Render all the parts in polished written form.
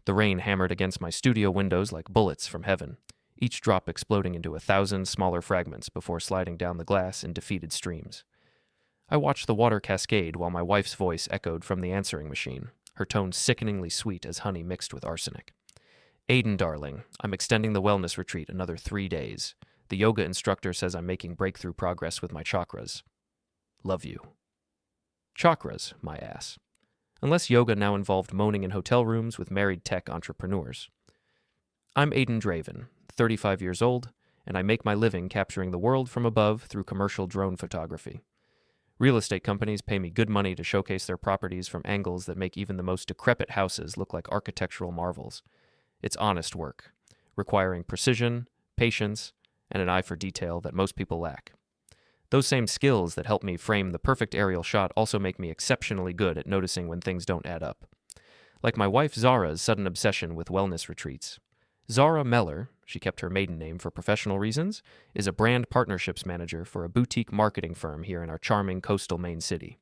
The rain hammered against my studio windows like bullets from heaven, each drop exploding into 1,000 smaller fragments before sliding down the glass in defeated streams. I watched the water cascade while my wife's voice echoed from the answering machine, her tone sickeningly sweet as honey mixed with arsenic. Aiden, darling, I'm extending the wellness retreat another 3 days. The yoga instructor says I'm making breakthrough progress with my chakras. Love you. Chakras, my ass. Unless yoga now involved moaning in hotel rooms with married tech entrepreneurs. I'm Aiden Draven, 35 years old, and I make my living capturing the world from above through commercial drone photography. Real estate companies pay me good money to showcase their properties from angles that make even the most decrepit houses look like architectural marvels. It's honest work, requiring precision, patience, and an eye for detail that most people lack. Those same skills that help me frame the perfect aerial shot also make me exceptionally good at noticing when things don't add up. Like my wife Zara's sudden obsession with wellness retreats. Zara Meller, she kept her maiden name for professional reasons, is a brand partnerships manager for a boutique marketing firm here in our charming coastal Maine city.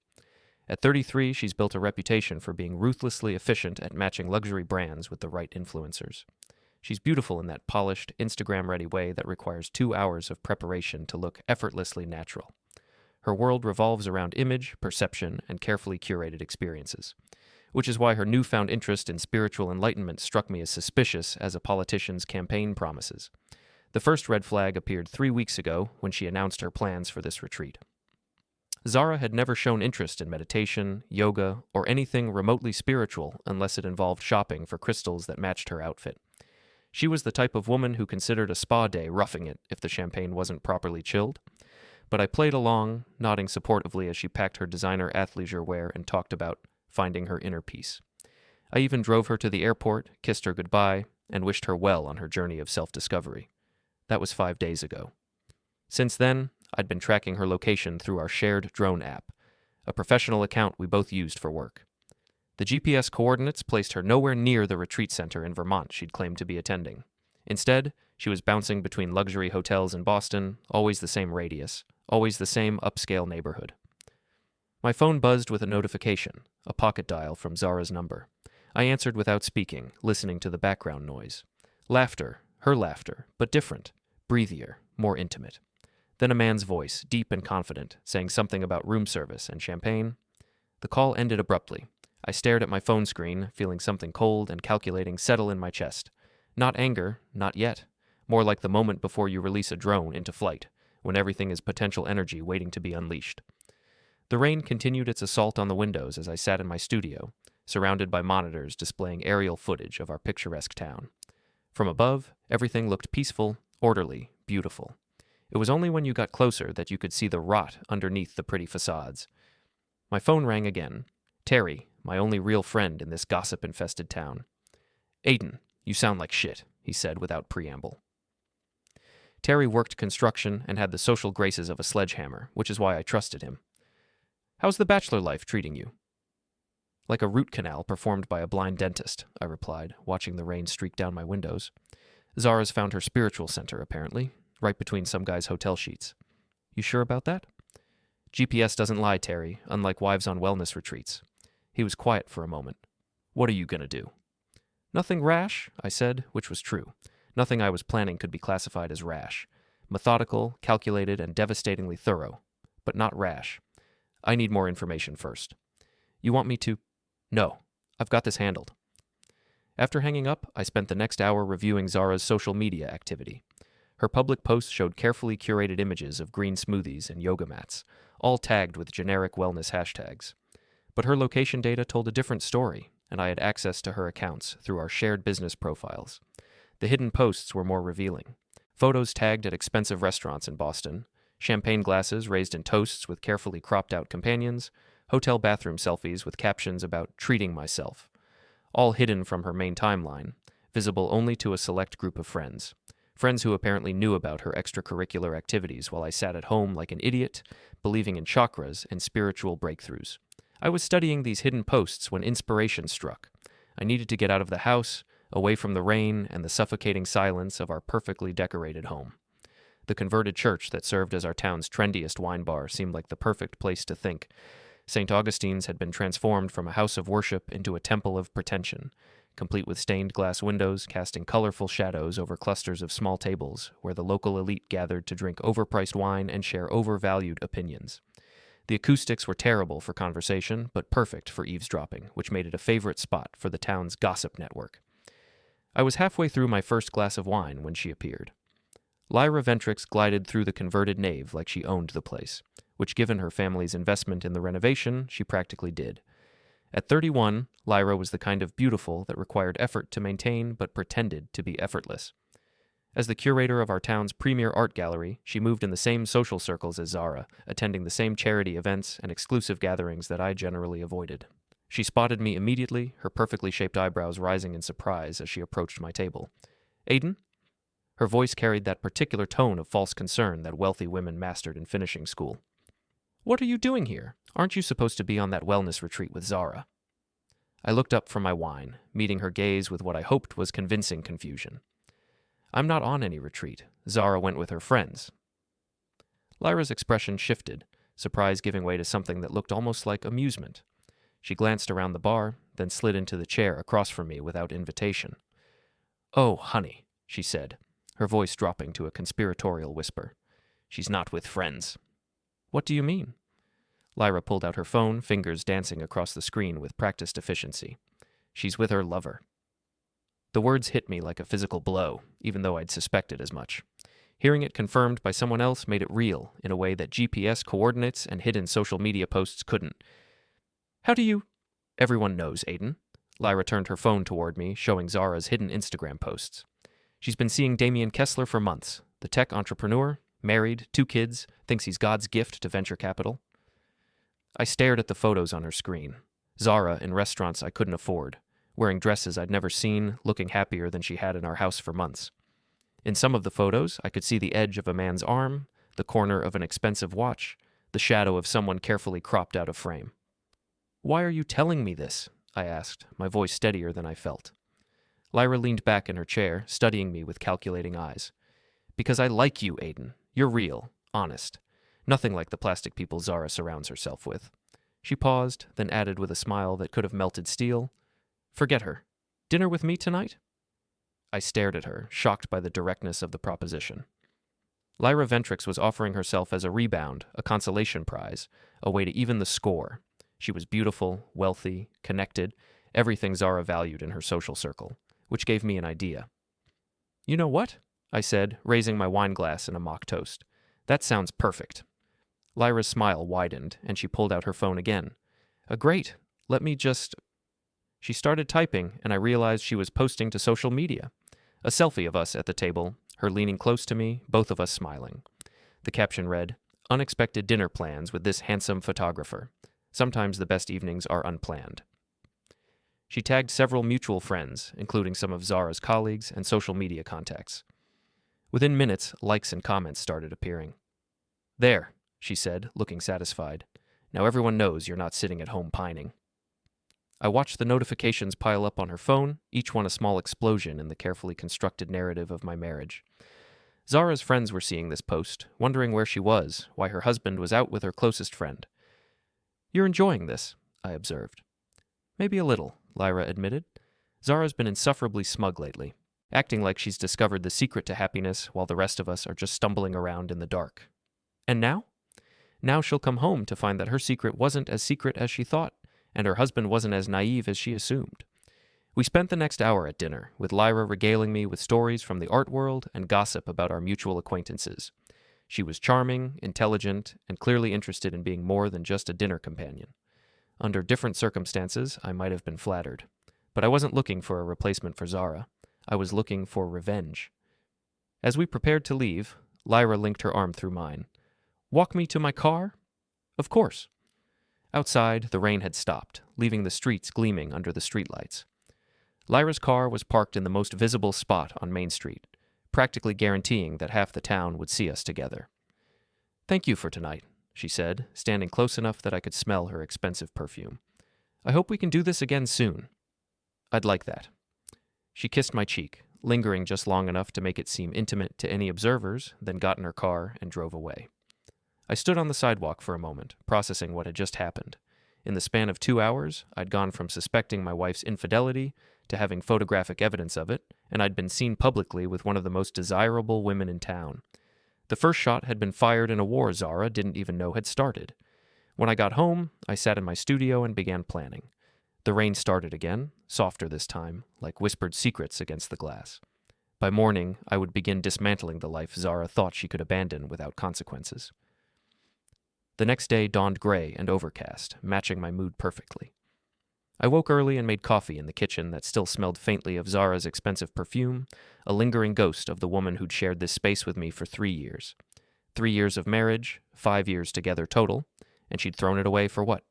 At 33, she's built a reputation for being ruthlessly efficient at matching luxury brands with the right influencers. She's beautiful in that polished, Instagram-ready way that requires 2 hours of preparation to look effortlessly natural. Her world revolves around image, perception, and carefully curated experiences, which is why her newfound interest in spiritual enlightenment struck me as suspicious as a politician's campaign promises. The first red flag appeared 3 weeks ago when she announced her plans for this retreat. Zara had never shown interest in meditation, yoga, or anything remotely spiritual unless it involved shopping for crystals that matched her outfit. She was the type of woman who considered a spa day roughing it if the champagne wasn't properly chilled. But I played along, nodding supportively as she packed her designer athleisure wear and talked about finding her inner peace. I even drove her to the airport, kissed her goodbye, and wished her well on her journey of self-discovery. That was 5 days ago. Since then, I'd been tracking her location through our shared drone app, a professional account we both used for work. The GPS coordinates placed her nowhere near the retreat center in Vermont she'd claimed to be attending. Instead, she was bouncing between luxury hotels in Boston, always the same radius, always the same upscale neighborhood. My phone buzzed with a notification, a pocket dial from Zara's number. I answered without speaking, listening to the background noise. Laughter, her laughter, but different, breathier, more intimate. Then a man's voice, deep and confident, saying something about room service and champagne. The call ended abruptly. I stared at my phone screen, feeling something cold and calculating settle in my chest. Not anger, not yet. More like the moment before you release a drone into flight, when everything is potential energy waiting to be unleashed. The rain continued its assault on the windows as I sat in my studio, surrounded by monitors displaying aerial footage of our picturesque town. From above, everything looked peaceful, orderly, beautiful. It was only when you got closer that you could see the rot underneath the pretty facades. My phone rang again. Terry, my only real friend in this gossip-infested town. Aiden, you sound like shit, he said without preamble. Terry worked construction and had the social graces of a sledgehammer, which is why I trusted him. How's the bachelor life treating you? Like a root canal performed by a blind dentist, I replied, watching the rain streak down my windows. Zara's found her spiritual center, apparently, right between some guy's hotel sheets. You sure about that? GPS doesn't lie, Terry, unlike wives on wellness retreats. He was quiet for a moment. What are you going to do? Nothing rash, I said, which was true. Nothing I was planning could be classified as rash. Methodical, calculated, and devastatingly thorough, but not rash. I need more information first. You want me to? No, I've got this handled. After hanging up, I spent the next hour reviewing Zara's social media activity. Her public posts showed carefully curated images of green smoothies and yoga mats, all tagged with generic wellness hashtags. But her location data told a different story, and I had access to her accounts through our shared business profiles. The hidden posts were more revealing. Photos tagged at expensive restaurants in Boston, champagne glasses raised in toasts with carefully cropped-out companions, hotel bathroom selfies with captions about treating myself, all hidden from her main timeline, visible only to a select group of friends. Friends who apparently knew about her extracurricular activities while I sat at home like an idiot, believing in chakras and spiritual breakthroughs. I was studying these hidden posts when inspiration struck. I needed to get out of the house, away from the rain and the suffocating silence of our perfectly decorated home. The converted church that served as our town's trendiest wine bar seemed like the perfect place to think. St. Augustine's had been transformed from a house of worship into a temple of pretension, complete with stained glass windows casting colorful shadows over clusters of small tables where the local elite gathered to drink overpriced wine and share overvalued opinions. The acoustics were terrible for conversation, but perfect for eavesdropping, which made it a favorite spot for the town's gossip network. I was halfway through my first glass of wine when she appeared. Lyra Ventrix glided through the converted nave like she owned the place, which, given her family's investment in the renovation, she practically did. At 31, Lyra was the kind of beautiful that required effort to maintain but pretended to be effortless. As the curator of our town's premier art gallery, she moved in the same social circles as Zara, attending the same charity events and exclusive gatherings that I generally avoided. She spotted me immediately, her perfectly shaped eyebrows rising in surprise as she approached my table. "Aiden?" Her voice carried that particular tone of false concern that wealthy women mastered in finishing school. "What are you doing here? Aren't you supposed to be on that wellness retreat with Zara?" I looked up from my wine, meeting her gaze with what I hoped was convincing confusion. "I'm not on any retreat. Zara went with her friends." Lyra's expression shifted, surprise giving way to something that looked almost like amusement. She glanced around the bar, then slid into the chair across from me without invitation. "Oh, honey," she said, her voice dropping to a conspiratorial whisper. "She's not with friends." "What do you mean?" Lyra pulled out her phone, fingers dancing across the screen with practiced efficiency. "She's with her lover." The words hit me like a physical blow, even though I'd suspected as much. Hearing it confirmed by someone else made it real in a way that GPS coordinates and hidden social media posts couldn't. "How do you—" "Everyone knows, Aiden." Lyra turned her phone toward me, showing Zara's hidden Instagram posts. "She's been seeing Damien Kessler for months, the tech entrepreneur, married, 2 kids, thinks he's God's gift to venture capital." I stared at the photos on her screen. Zara in restaurants I couldn't afford, wearing dresses I'd never seen, looking happier than she had in our house for months. In some of the photos, I could see the edge of a man's arm, the corner of an expensive watch, the shadow of someone carefully cropped out of frame. "Why are you telling me this?" I asked, my voice steadier than I felt. Lyra leaned back in her chair, studying me with calculating eyes. "Because I like you, Aiden. You're real, honest. Nothing like the plastic people Zara surrounds herself with." She paused, then added with a smile that could have melted steel, "Forget her. Dinner with me tonight?" I stared at her, shocked by the directness of the proposition. Lyra Ventrix was offering herself as a rebound, a consolation prize, a way to even the score. She was beautiful, wealthy, connected, everything Zara valued in her social circle, which gave me an idea. "You know what?" I said, raising my wine glass in a mock toast. "That sounds perfect." Lyra's smile widened, and she pulled out her phone again. Great. Let me just—" She started typing, and I realized she was posting to social media. A selfie of us at the table, her leaning close to me, both of us smiling. The caption read, "Unexpected dinner plans with this handsome photographer. Sometimes the best evenings are unplanned." She tagged several mutual friends, including some of Zara's colleagues and social media contacts. Within minutes, likes and comments started appearing. "There," she said, looking satisfied. "Now everyone knows you're not sitting at home pining." I watched the notifications pile up on her phone, each one a small explosion in the carefully constructed narrative of my marriage. Zara's friends were seeing this post, wondering where she was, why her husband was out with her closest friend. "You're enjoying this," I observed. "Maybe a little," Lyra admitted. "Zara's been insufferably smug lately, acting like she's discovered the secret to happiness while the rest of us are just stumbling around in the dark. And now? Now she'll come home to find that her secret wasn't as secret as she thought, and her husband wasn't as naive as she assumed." We spent the next hour at dinner, with Lyra regaling me with stories from the art world and gossip about our mutual acquaintances. She was charming, intelligent, and clearly interested in being more than just a dinner companion. Under different circumstances, I might have been flattered. But I wasn't looking for a replacement for Zara. I was looking for revenge. As we prepared to leave, Lyra linked her arm through mine. "Walk me to my car?" "Of course." Outside, the rain had stopped, leaving the streets gleaming under the streetlights. Lyra's car was parked in the most visible spot on Main Street, practically guaranteeing that half the town would see us together. "Thank you for tonight," she said, standing close enough that I could smell her expensive perfume. "I hope we can do this again soon." "I'd like that." She kissed my cheek, lingering just long enough to make it seem intimate to any observers, then got in her car and drove away. I stood on the sidewalk for a moment, processing what had just happened. In the span of 2 hours, I'd gone from suspecting my wife's infidelity to having photographic evidence of it, and I'd been seen publicly with one of the most desirable women in town. The first shot had been fired in a war Zara didn't even know had started. When I got home, I sat in my studio and began planning. The rain started again, softer this time, like whispered secrets against the glass. By morning, I would begin dismantling the life Zara thought she could abandon without consequences. The next day dawned gray and overcast, matching my mood perfectly. I woke early and made coffee in the kitchen that still smelled faintly of Zara's expensive perfume, a lingering ghost of the woman who'd shared this space with me for 3 years. 3 years of marriage, 5 years together total, and she'd thrown it away for what?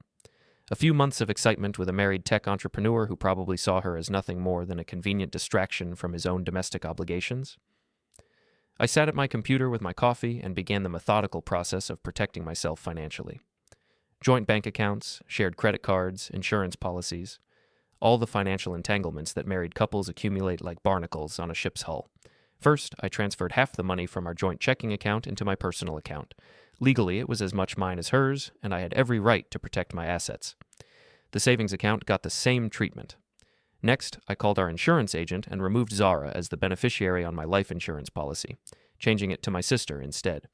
A few months of excitement with a married tech entrepreneur who probably saw her as nothing more than a convenient distraction from his own domestic obligations? I sat at my computer with my coffee and began the methodical process of protecting myself financially. Joint bank accounts, shared credit cards, insurance policies, all the financial entanglements that married couples accumulate like barnacles on a ship's hull. First, I transferred half the money from our joint checking account into my personal account. Legally, it was as much mine as hers, and I had every right to protect my assets. The savings account got the same treatment. Next, I called our insurance agent and removed Zara as the beneficiary on my life insurance policy, changing it to my sister instead.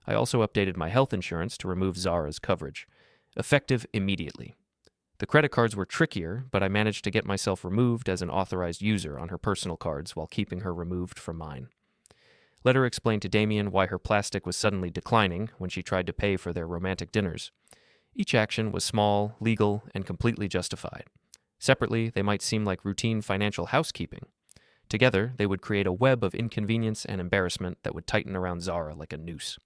I also updated my health insurance to remove Zara's coverage. Effective immediately. The credit cards were trickier, but I managed to get myself removed as an authorized user on her personal cards while keeping her removed from mine. Let her explain to Damien why her plastic was suddenly declining when she tried to pay for their romantic dinners. Each action was small, legal, and completely justified. Separately, they might seem like routine financial housekeeping. Together, they would create a web of inconvenience and embarrassment that would tighten around Zara like a noose.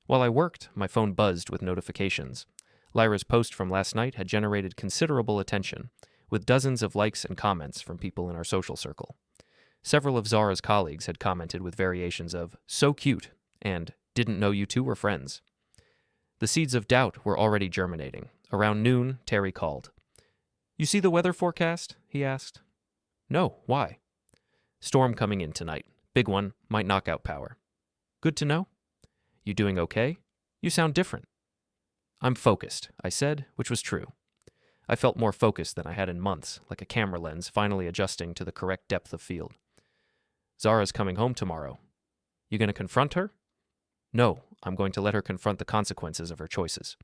While I worked, my phone buzzed with notifications. Lyra's post from last night had generated considerable attention, with dozens of likes and comments from people in our social circle. Several of Zara's colleagues had commented with variations of, "So cute," and "Didn't know you two were friends." The seeds of doubt were already germinating. Around noon, Terry called. "You see the weather forecast?" he asked. "No, why?" "Storm coming in tonight. Big one, might knock out power." "Good to know." "You doing okay? You sound different." "I'm focused," I said, which was true. I felt more focused than I had in months, like a camera lens finally adjusting to the correct depth of field. "Zara's coming home tomorrow. You going to confront her?" "No, I'm going to let her confront the consequences of her choices."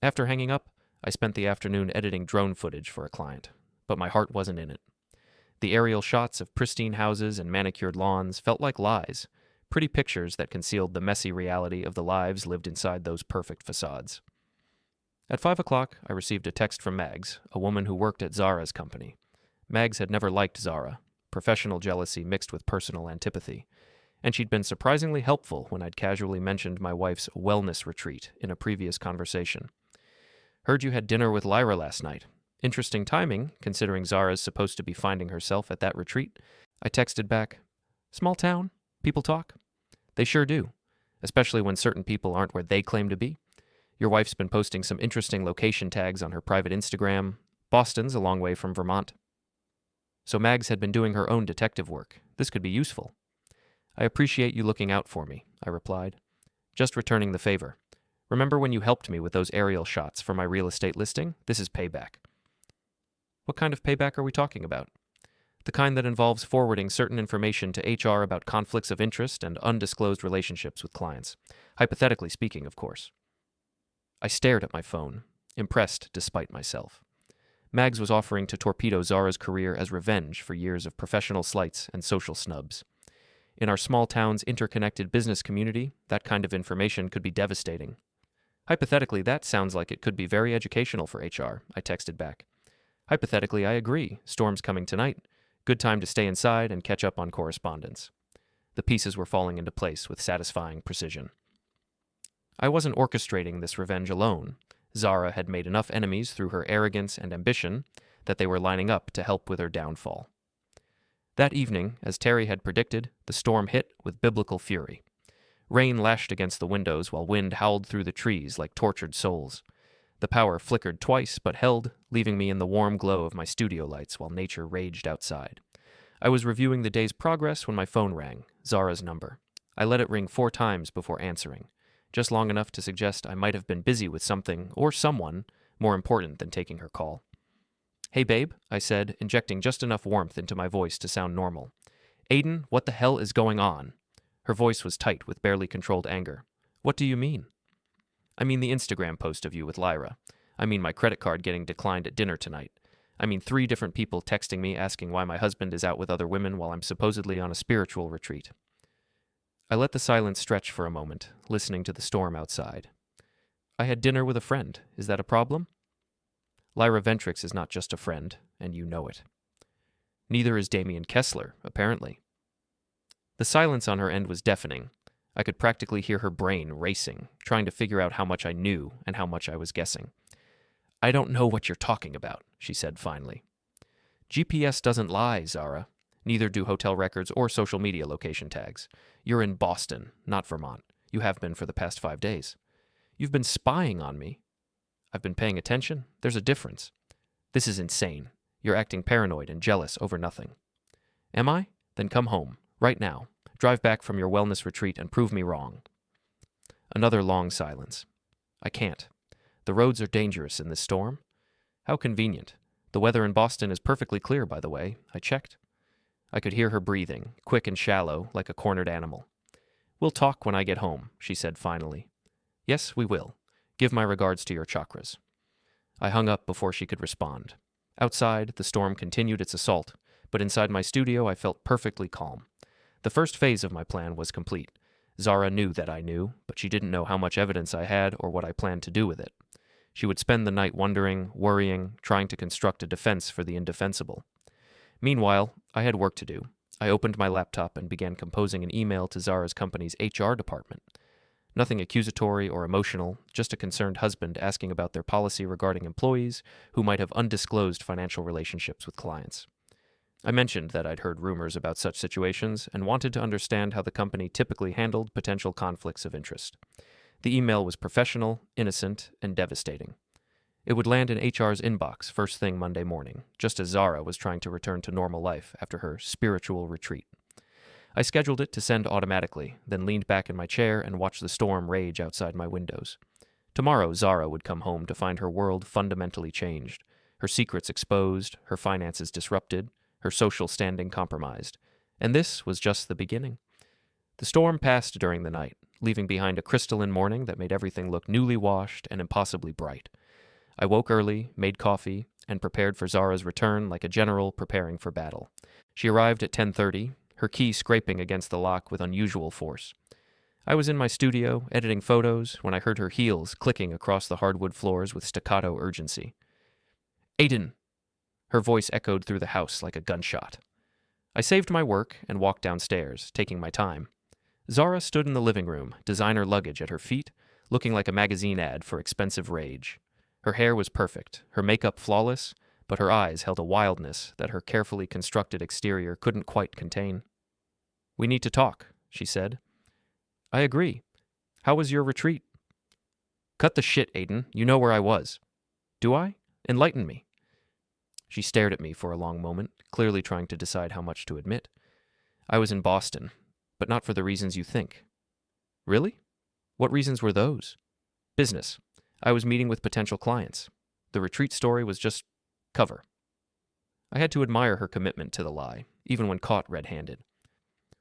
After hanging up, I spent the afternoon editing drone footage for a client, but my heart wasn't in it. The aerial shots of pristine houses and manicured lawns felt like lies, pretty pictures that concealed the messy reality of the lives lived inside those perfect facades. At 5 o'clock, I received a text from Mags, a woman who worked at Zara's company. Mags had never liked Zara, professional jealousy mixed with personal antipathy, and she'd been surprisingly helpful when I'd casually mentioned my wife's wellness retreat in a previous conversation. "Heard you had dinner with Lyra last night. Interesting timing, considering Zara's supposed to be finding herself at that retreat." I texted back, "Small town? People talk?" "They sure do, especially when certain people aren't where they claim to be. Your wife's been posting some interesting location tags on her private Instagram. Boston's a long way from Vermont." So Mags had been doing her own detective work. This could be useful. "I appreciate you looking out for me," I replied. "Just returning the favor. Remember when you helped me with those aerial shots for my real estate listing? This is payback." "What kind of payback are we talking about?" "The kind that involves forwarding certain information to HR about conflicts of interest and undisclosed relationships with clients. Hypothetically speaking, of course." I stared at my phone, impressed despite myself. Mags was offering to torpedo Zara's career as revenge for years of professional slights and social snubs. In our small town's interconnected business community, that kind of information could be devastating. "Hypothetically, that sounds like it could be very educational for HR," I texted back. "Hypothetically, I agree. Storm's coming tonight. Good time to stay inside and catch up on correspondence." The pieces were falling into place with satisfying precision. I wasn't orchestrating this revenge alone. Zara had made enough enemies through her arrogance and ambition that they were lining up to help with her downfall. That evening, as Terry had predicted, the storm hit with biblical fury. Rain lashed against the windows while wind howled through the trees like tortured souls. The power flickered twice but held, leaving me in the warm glow of my studio lights while nature raged outside. I was reviewing the day's progress when my phone rang, Zara's number. I let it ring 4 times before answering, just long enough to suggest I might have been busy with something or someone more important than taking her call. Hey, babe, I said, injecting just enough warmth into my voice to sound normal. Aiden, what the hell is going on? Her voice was tight with barely controlled anger. What do you mean? I mean the Instagram post of you with Lyra. I mean my credit card getting declined at dinner tonight. I mean 3 different people texting me asking why my husband is out with other women while I'm supposedly on a spiritual retreat. I let the silence stretch for a moment, listening to the storm outside. I had dinner with a friend. Is that a problem? Lyra Ventrix is not just a friend, and you know it. Neither is Damien Kessler, apparently. The silence on her end was deafening. I could practically hear her brain racing, trying to figure out how much I knew and how much I was guessing. I don't know what you're talking about, she said finally. GPS doesn't lie, Zara. Neither do hotel records or social media location tags. You're in Boston, not Vermont. You have been for the past 5 days. You've been spying on me. I've been paying attention. There's a difference. This is insane. You're acting paranoid and jealous over nothing. Am I? Then come home, right now. Drive back from your wellness retreat and prove me wrong. Another long silence. I can't. The roads are dangerous in this storm. How convenient. The weather in Boston is perfectly clear, by the way. I checked. I could hear her breathing, quick and shallow, like a cornered animal. We'll talk when I get home, she said finally. Yes, we will. Give my regards to your chakras. I hung up before she could respond. Outside, the storm continued its assault, but inside my studio I felt perfectly calm. The first phase of my plan was complete. Zara knew that I knew, but she didn't know how much evidence I had or what I planned to do with it. She would spend the night wondering, worrying, trying to construct a defense for the indefensible. Meanwhile, I had work to do. I opened my laptop and began composing an email to Zara's company's HR department. Nothing accusatory or emotional, just a concerned husband asking about their policy regarding employees who might have undisclosed financial relationships with clients. I mentioned that I'd heard rumors about such situations and wanted to understand how the company typically handled potential conflicts of interest. The email was professional, innocent, and devastating. It would land in HR's inbox first thing Monday morning, just as Zara was trying to return to normal life after her spiritual retreat. I scheduled it to send automatically, then leaned back in my chair and watched the storm rage outside my windows. Tomorrow, Zara would come home to find her world fundamentally changed, her secrets exposed, her finances disrupted, her social standing compromised. And this was just the beginning. The storm passed during the night, leaving behind a crystalline morning that made everything look newly washed and impossibly bright. I woke early, made coffee, and prepared for Zara's return like a general preparing for battle. She arrived at 10:30, her key scraping against the lock with unusual force. I was in my studio, editing photos, when I heard her heels clicking across the hardwood floors with staccato urgency. Aiden! Her voice echoed through the house like a gunshot. I saved my work and walked downstairs, taking my time. Zara stood in the living room, designer luggage at her feet, looking like a magazine ad for expensive rage. Her hair was perfect, her makeup flawless, but her eyes held a wildness that her carefully constructed exterior couldn't quite contain. We need to talk, she said. I agree. How was your retreat? Cut the shit, Aiden. You know where I was. Do I? Enlighten me. She stared at me for a long moment, clearly trying to decide how much to admit. I was in Boston, but not for the reasons you think. Really? What reasons were those? Business. I was meeting with potential clients. The retreat story was just cover. I had to admire her commitment to the lie, even when caught red-handed.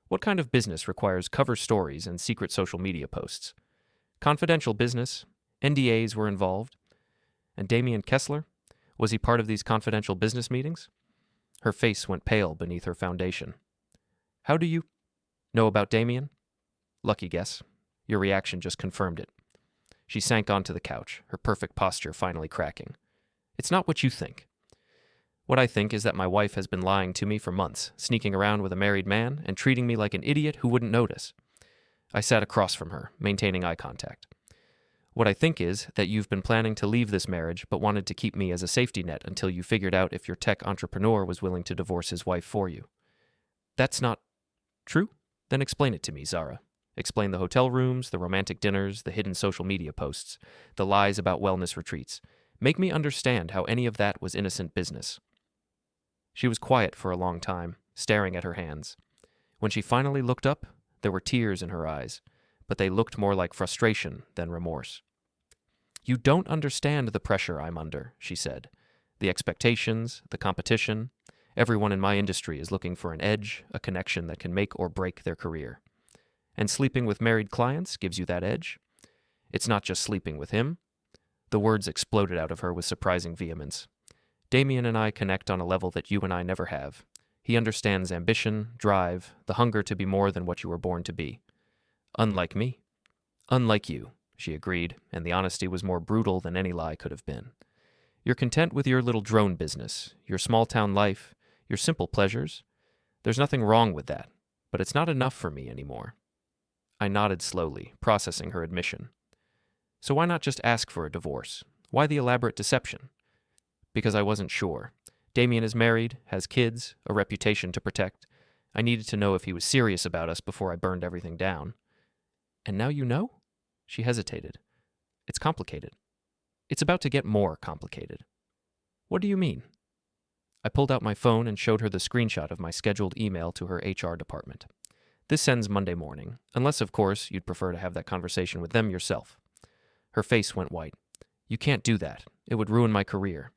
What kind of business requires cover stories and secret social media posts? Confidential business. NDAs were involved. And Damien Kessler? Was he part of these confidential business meetings? Her face went pale beneath her foundation. How do you know about Damien? Lucky guess. Your reaction just confirmed it. She sank onto the couch, her perfect posture finally cracking. It's not what you think. What I think is that my wife has been lying to me for months, sneaking around with a married man and treating me like an idiot who wouldn't notice. I sat across from her, maintaining eye contact. What I think is that you've been planning to leave this marriage but wanted to keep me as a safety net until you figured out if your tech entrepreneur was willing to divorce his wife for you. That's not true? Then explain it to me, Zara. Explain the hotel rooms, the romantic dinners, the hidden social media posts, the lies about wellness retreats. Make me understand how any of that was innocent business. She was quiet for a long time, staring at her hands. When she finally looked up, there were tears in her eyes, but they looked more like frustration than remorse. You don't understand the pressure I'm under, she said. The expectations, the competition. Everyone in my industry is looking for an edge, a connection that can make or break their career. And sleeping with married clients gives you that edge. It's not just sleeping with him. The words exploded out of her with surprising vehemence. Damien and I connect on a level that you and I never have. He understands ambition, drive, the hunger to be more than what you were born to be. Unlike me. Unlike you, she agreed, and the honesty was more brutal than any lie could have been. You're content with your little drone business, your small-town life, your simple pleasures. There's nothing wrong with that, but it's not enough for me anymore. I nodded slowly, processing her admission. So why not just ask for a divorce? Why the elaborate deception? Because I wasn't sure. Damien is married, has kids, a reputation to protect. I needed to know if he was serious about us before I burned everything down. And now you know? She hesitated. It's complicated. It's about to get more complicated. What do you mean? I pulled out my phone and showed her the screenshot of my scheduled email to her HR department. This sends Monday morning, unless, of course, you'd prefer to have that conversation with them yourself. Her face went white. You can't do that. It would ruin my career.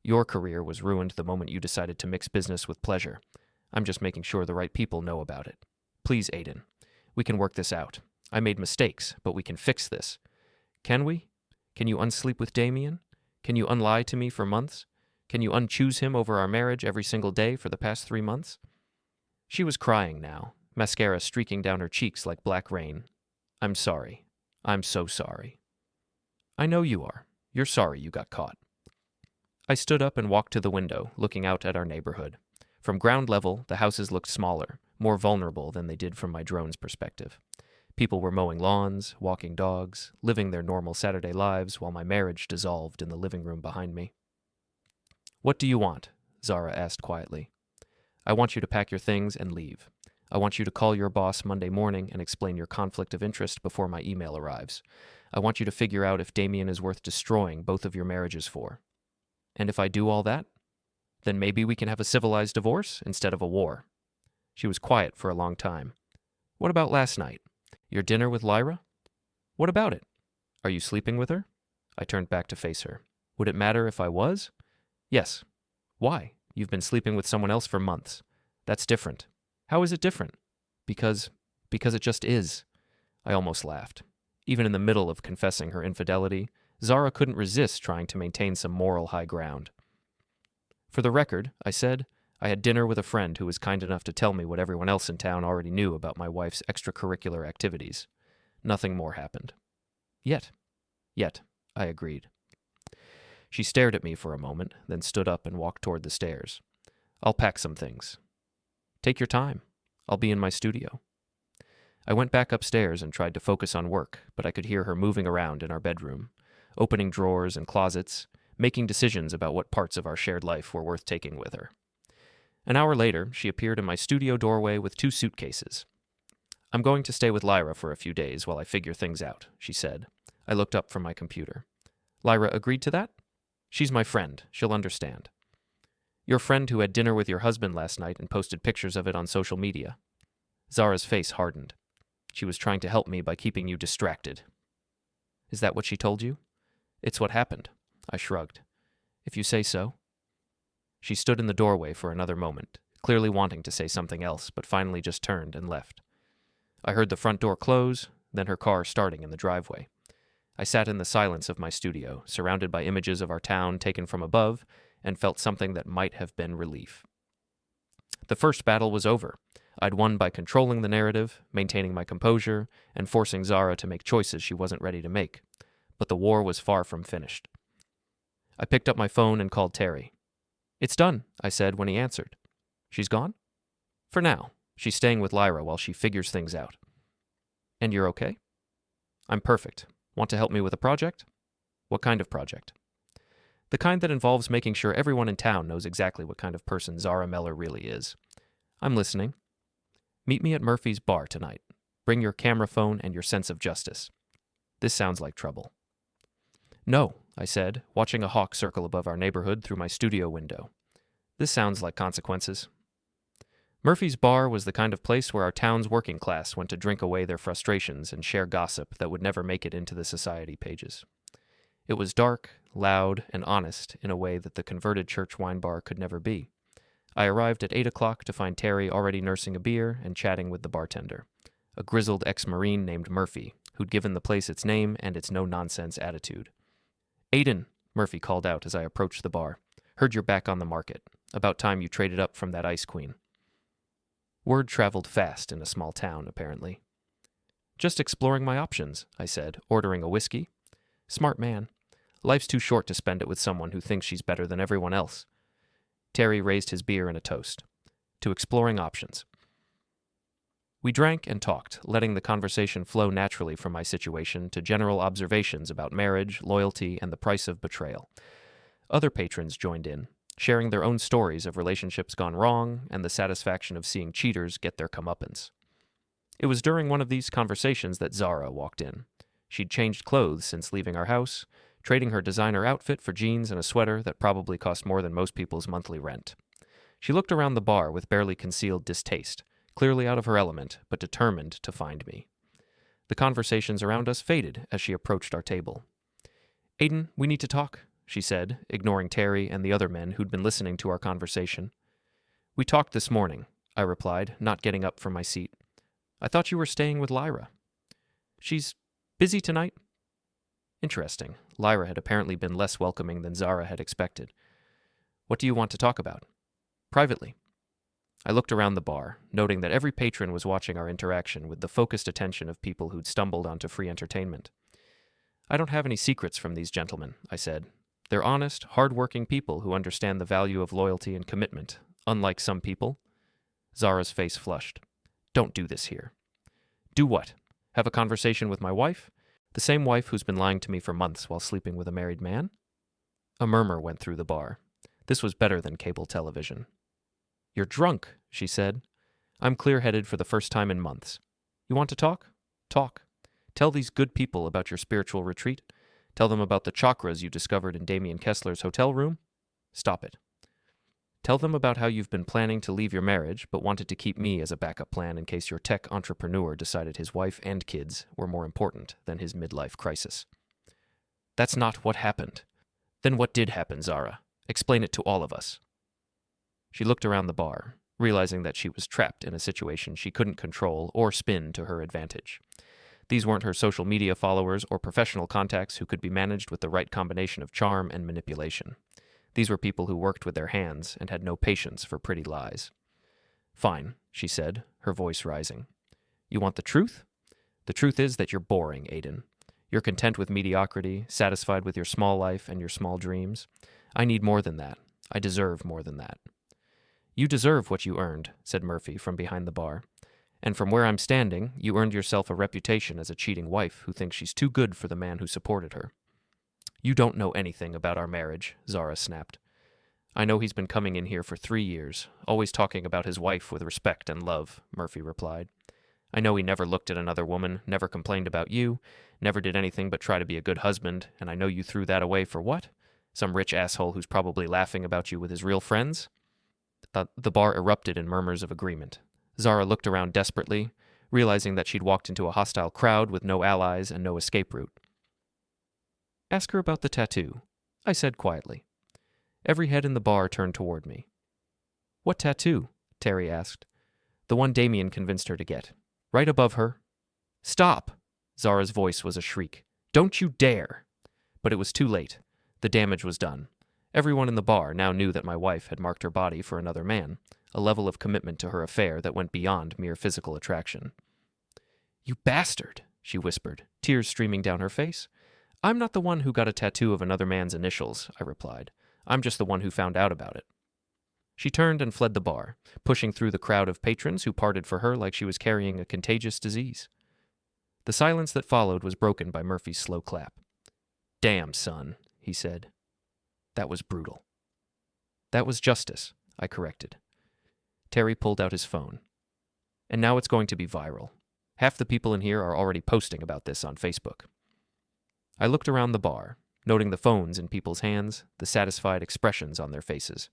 Your career was ruined the moment you decided to mix business with pleasure. I'm just making sure the right people know about it. Please, Aiden. We can work this out. I made mistakes, but we can fix this. Can we? Can you unsleep with Damien? Can you unlie to me for months? Can you unchoose him over our marriage every single day for the past 3 months? She was crying now, mascara streaking down her cheeks like black rain. I'm sorry. I'm so sorry. I know you are. You're sorry you got caught. I stood up and walked to the window, looking out at our neighborhood. From ground level, the houses looked smaller, more vulnerable than they did from my drone's perspective. People were mowing lawns, walking dogs, living their normal Saturday lives while my marriage dissolved in the living room behind me. What do you want? Zara asked quietly. I want you to pack your things and leave. I want you to call your boss Monday morning and explain your conflict of interest before my email arrives. I want you to figure out if Damien is worth destroying both of your marriages for. And if I do all that, then maybe we can have a civilized divorce instead of a war. She was quiet for a long time. What about last night? Your dinner with Lyra? What about it? Are you sleeping with her? I turned back to face her. Would it matter if I was? Yes. Why? You've been sleeping with someone else for months. That's different. How is it different? Because it just is. I almost laughed. Even in the middle of confessing her infidelity, Zara couldn't resist trying to maintain some moral high ground. For the record, I said, I had dinner with a friend who was kind enough to tell me what everyone else in town already knew about my wife's extracurricular activities. Nothing more happened. Yet, I agreed. She stared at me for a moment, then stood up and walked toward the stairs. I'll pack some things. Take your time. I'll be in my studio. I went back upstairs and tried to focus on work, but I could hear her moving around in our bedroom, opening drawers and closets, making decisions about what parts of our shared life were worth taking with her. An hour later, she appeared in my studio doorway with 2 suitcases. I'm going to stay with Lyra for a few days while I figure things out, she said. I looked up from my computer. Lyra agreed to that? She's my friend. She'll understand. Your friend who had dinner with your husband last night and posted pictures of it on social media. Zara's face hardened. She was trying to help me by keeping you distracted. Is that what she told you? It's what happened. I shrugged. If you say so. She stood in the doorway for another moment, clearly wanting to say something else, but finally just turned and left. I heard the front door close, then her car starting in the driveway. I sat in the silence of my studio, surrounded by images of our town taken from above, and felt something that might have been relief. The first battle was over. I'd won by controlling the narrative, maintaining my composure, and forcing Zara to make choices she wasn't ready to make. But the war was far from finished. I picked up my phone and called Terry. It's done, I said when he answered. She's gone? For now. She's staying with Lyra while she figures things out. And you're okay? I'm perfect. Want to help me with a project? What kind of project? The kind that involves making sure everyone in town knows exactly what kind of person Zara Meller really is. I'm listening. Meet me at Murphy's bar tonight. Bring your camera phone and your sense of justice. This sounds like trouble. No, I said, watching a hawk circle above our neighborhood through my studio window. This sounds like consequences. Murphy's bar was the kind of place where our town's working class went to drink away their frustrations and share gossip that would never make it into the society pages. It was dark, loud, and honest in a way that the converted church wine bar could never be. I arrived at 8 o'clock to find Terry already nursing a beer and chatting with the bartender, a grizzled ex-Marine named Murphy, who'd given the place its name and its no-nonsense attitude. "Aiden," Murphy called out as I approached the bar. "Heard you're back on the market. About time you traded up from that Ice Queen." Word traveled fast in a small town, apparently. "Just exploring my options," I said, ordering a whiskey. "Smart man. Life's too short to spend it with someone who thinks she's better than everyone else." Terry raised his beer in a toast. "To exploring options." We drank and talked, letting the conversation flow naturally from my situation to general observations about marriage, loyalty, and the price of betrayal. Other patrons joined in, sharing their own stories of relationships gone wrong and the satisfaction of seeing cheaters get their comeuppance. It was during one of these conversations that Zara walked in. She'd changed clothes since leaving our house, trading her designer outfit for jeans and a sweater that probably cost more than most people's monthly rent. She looked around the bar with barely concealed distaste, clearly out of her element, but determined to find me. The conversations around us faded as she approached our table. "Aiden, we need to talk," she said, ignoring Terry and the other men who'd been listening to our conversation. "We talked this morning," I replied, not getting up from my seat. "I thought you were staying with Lyra." "She's busy tonight." Interesting. Lyra had apparently been less welcoming than Zara had expected. "What do you want to talk about?" "Privately." I looked around the bar, noting that every patron was watching our interaction with the focused attention of people who'd stumbled onto free entertainment. "I don't have any secrets from these gentlemen," I said. "They're honest, hard-working people who understand the value of loyalty and commitment, unlike some people." Zara's face flushed. "Don't do this here." "Do what? Have a conversation with my wife? The same wife who's been lying to me for months while sleeping with a married man?" A murmur went through the bar. This was better than cable television. "You're drunk," she said. "I'm clear-headed for the first time in months. You want to talk? Talk. Tell these good people about your spiritual retreat. Tell them about the chakras you discovered in Damien Kessler's hotel room. Stop it. Tell them about how you've been planning to leave your marriage, but wanted to keep me as a backup plan in case your tech entrepreneur decided his wife and kids were more important than his midlife crisis." "That's not what happened." "Then what did happen, Zara? Explain it to all of us." She looked around the bar, realizing that she was trapped in a situation she couldn't control or spin to her advantage. These weren't her social media followers or professional contacts who could be managed with the right combination of charm and manipulation. These were people who worked with their hands and had no patience for pretty lies. "Fine," she said, her voice rising. "You want the truth? The truth is that you're boring, Aiden. You're content with mediocrity, satisfied with your small life and your small dreams. I need more than that. I deserve more than that." "You deserve what you earned," said Murphy from behind the bar. "And from where I'm standing, you earned yourself a reputation as a cheating wife who thinks she's too good for the man who supported her." "You don't know anything about our marriage," Zara snapped. "I know he's been coming in here for 3 years, always talking about his wife with respect and love," Murphy replied. "I know he never looked at another woman, never complained about you, never did anything but try to be a good husband, and I know you threw that away for what? Some rich asshole who's probably laughing about you with his real friends?" The bar erupted in murmurs of agreement. Zara looked around desperately, realizing that she'd walked into a hostile crowd with no allies and no escape route. "Ask her about the tattoo," I said quietly. Every head in the bar turned toward me. "What tattoo?" Terry asked. "The one Damien convinced her to get. Right above her." "Stop!" Zara's voice was a shriek. "Don't you dare!" But it was too late. The damage was done. Everyone in the bar now knew that my wife had marked her body for another man, a level of commitment to her affair that went beyond mere physical attraction. "You bastard," she whispered, tears streaming down her face. "I'm not the one who got a tattoo of another man's initials," I replied. "I'm just the one who found out about it." She turned and fled the bar, pushing through the crowd of patrons who parted for her like she was carrying a contagious disease. The silence that followed was broken by Murphy's slow clap. "Damn, son," he said. "That was brutal." "That was justice," I corrected. Terry pulled out his phone. "And now it's going to be viral. Half the people in here are already posting about this on Facebook." I looked around the bar, noting the phones in people's hands, the satisfied expressions on their faces.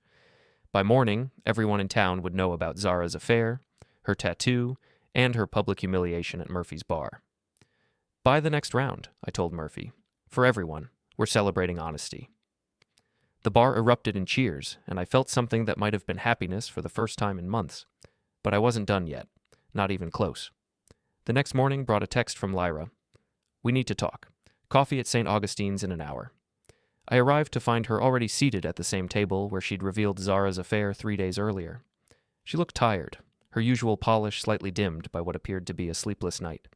By morning, everyone in town would know about Zara's affair, her tattoo, and her public humiliation at Murphy's bar. "Buy the next round," I told Murphy. "For everyone. We're celebrating honesty. The bar erupted in cheers, and I felt something that might have been happiness for the first time in months. But I wasn't done yet, not even close. The next morning brought a text from Lyra. We need to talk. Coffee at St. Augustine's in an hour. I arrived to find her already seated at the same table where she'd revealed Zara's affair 3 days earlier. She looked tired, her usual polish slightly dimmed by what appeared to be a sleepless night.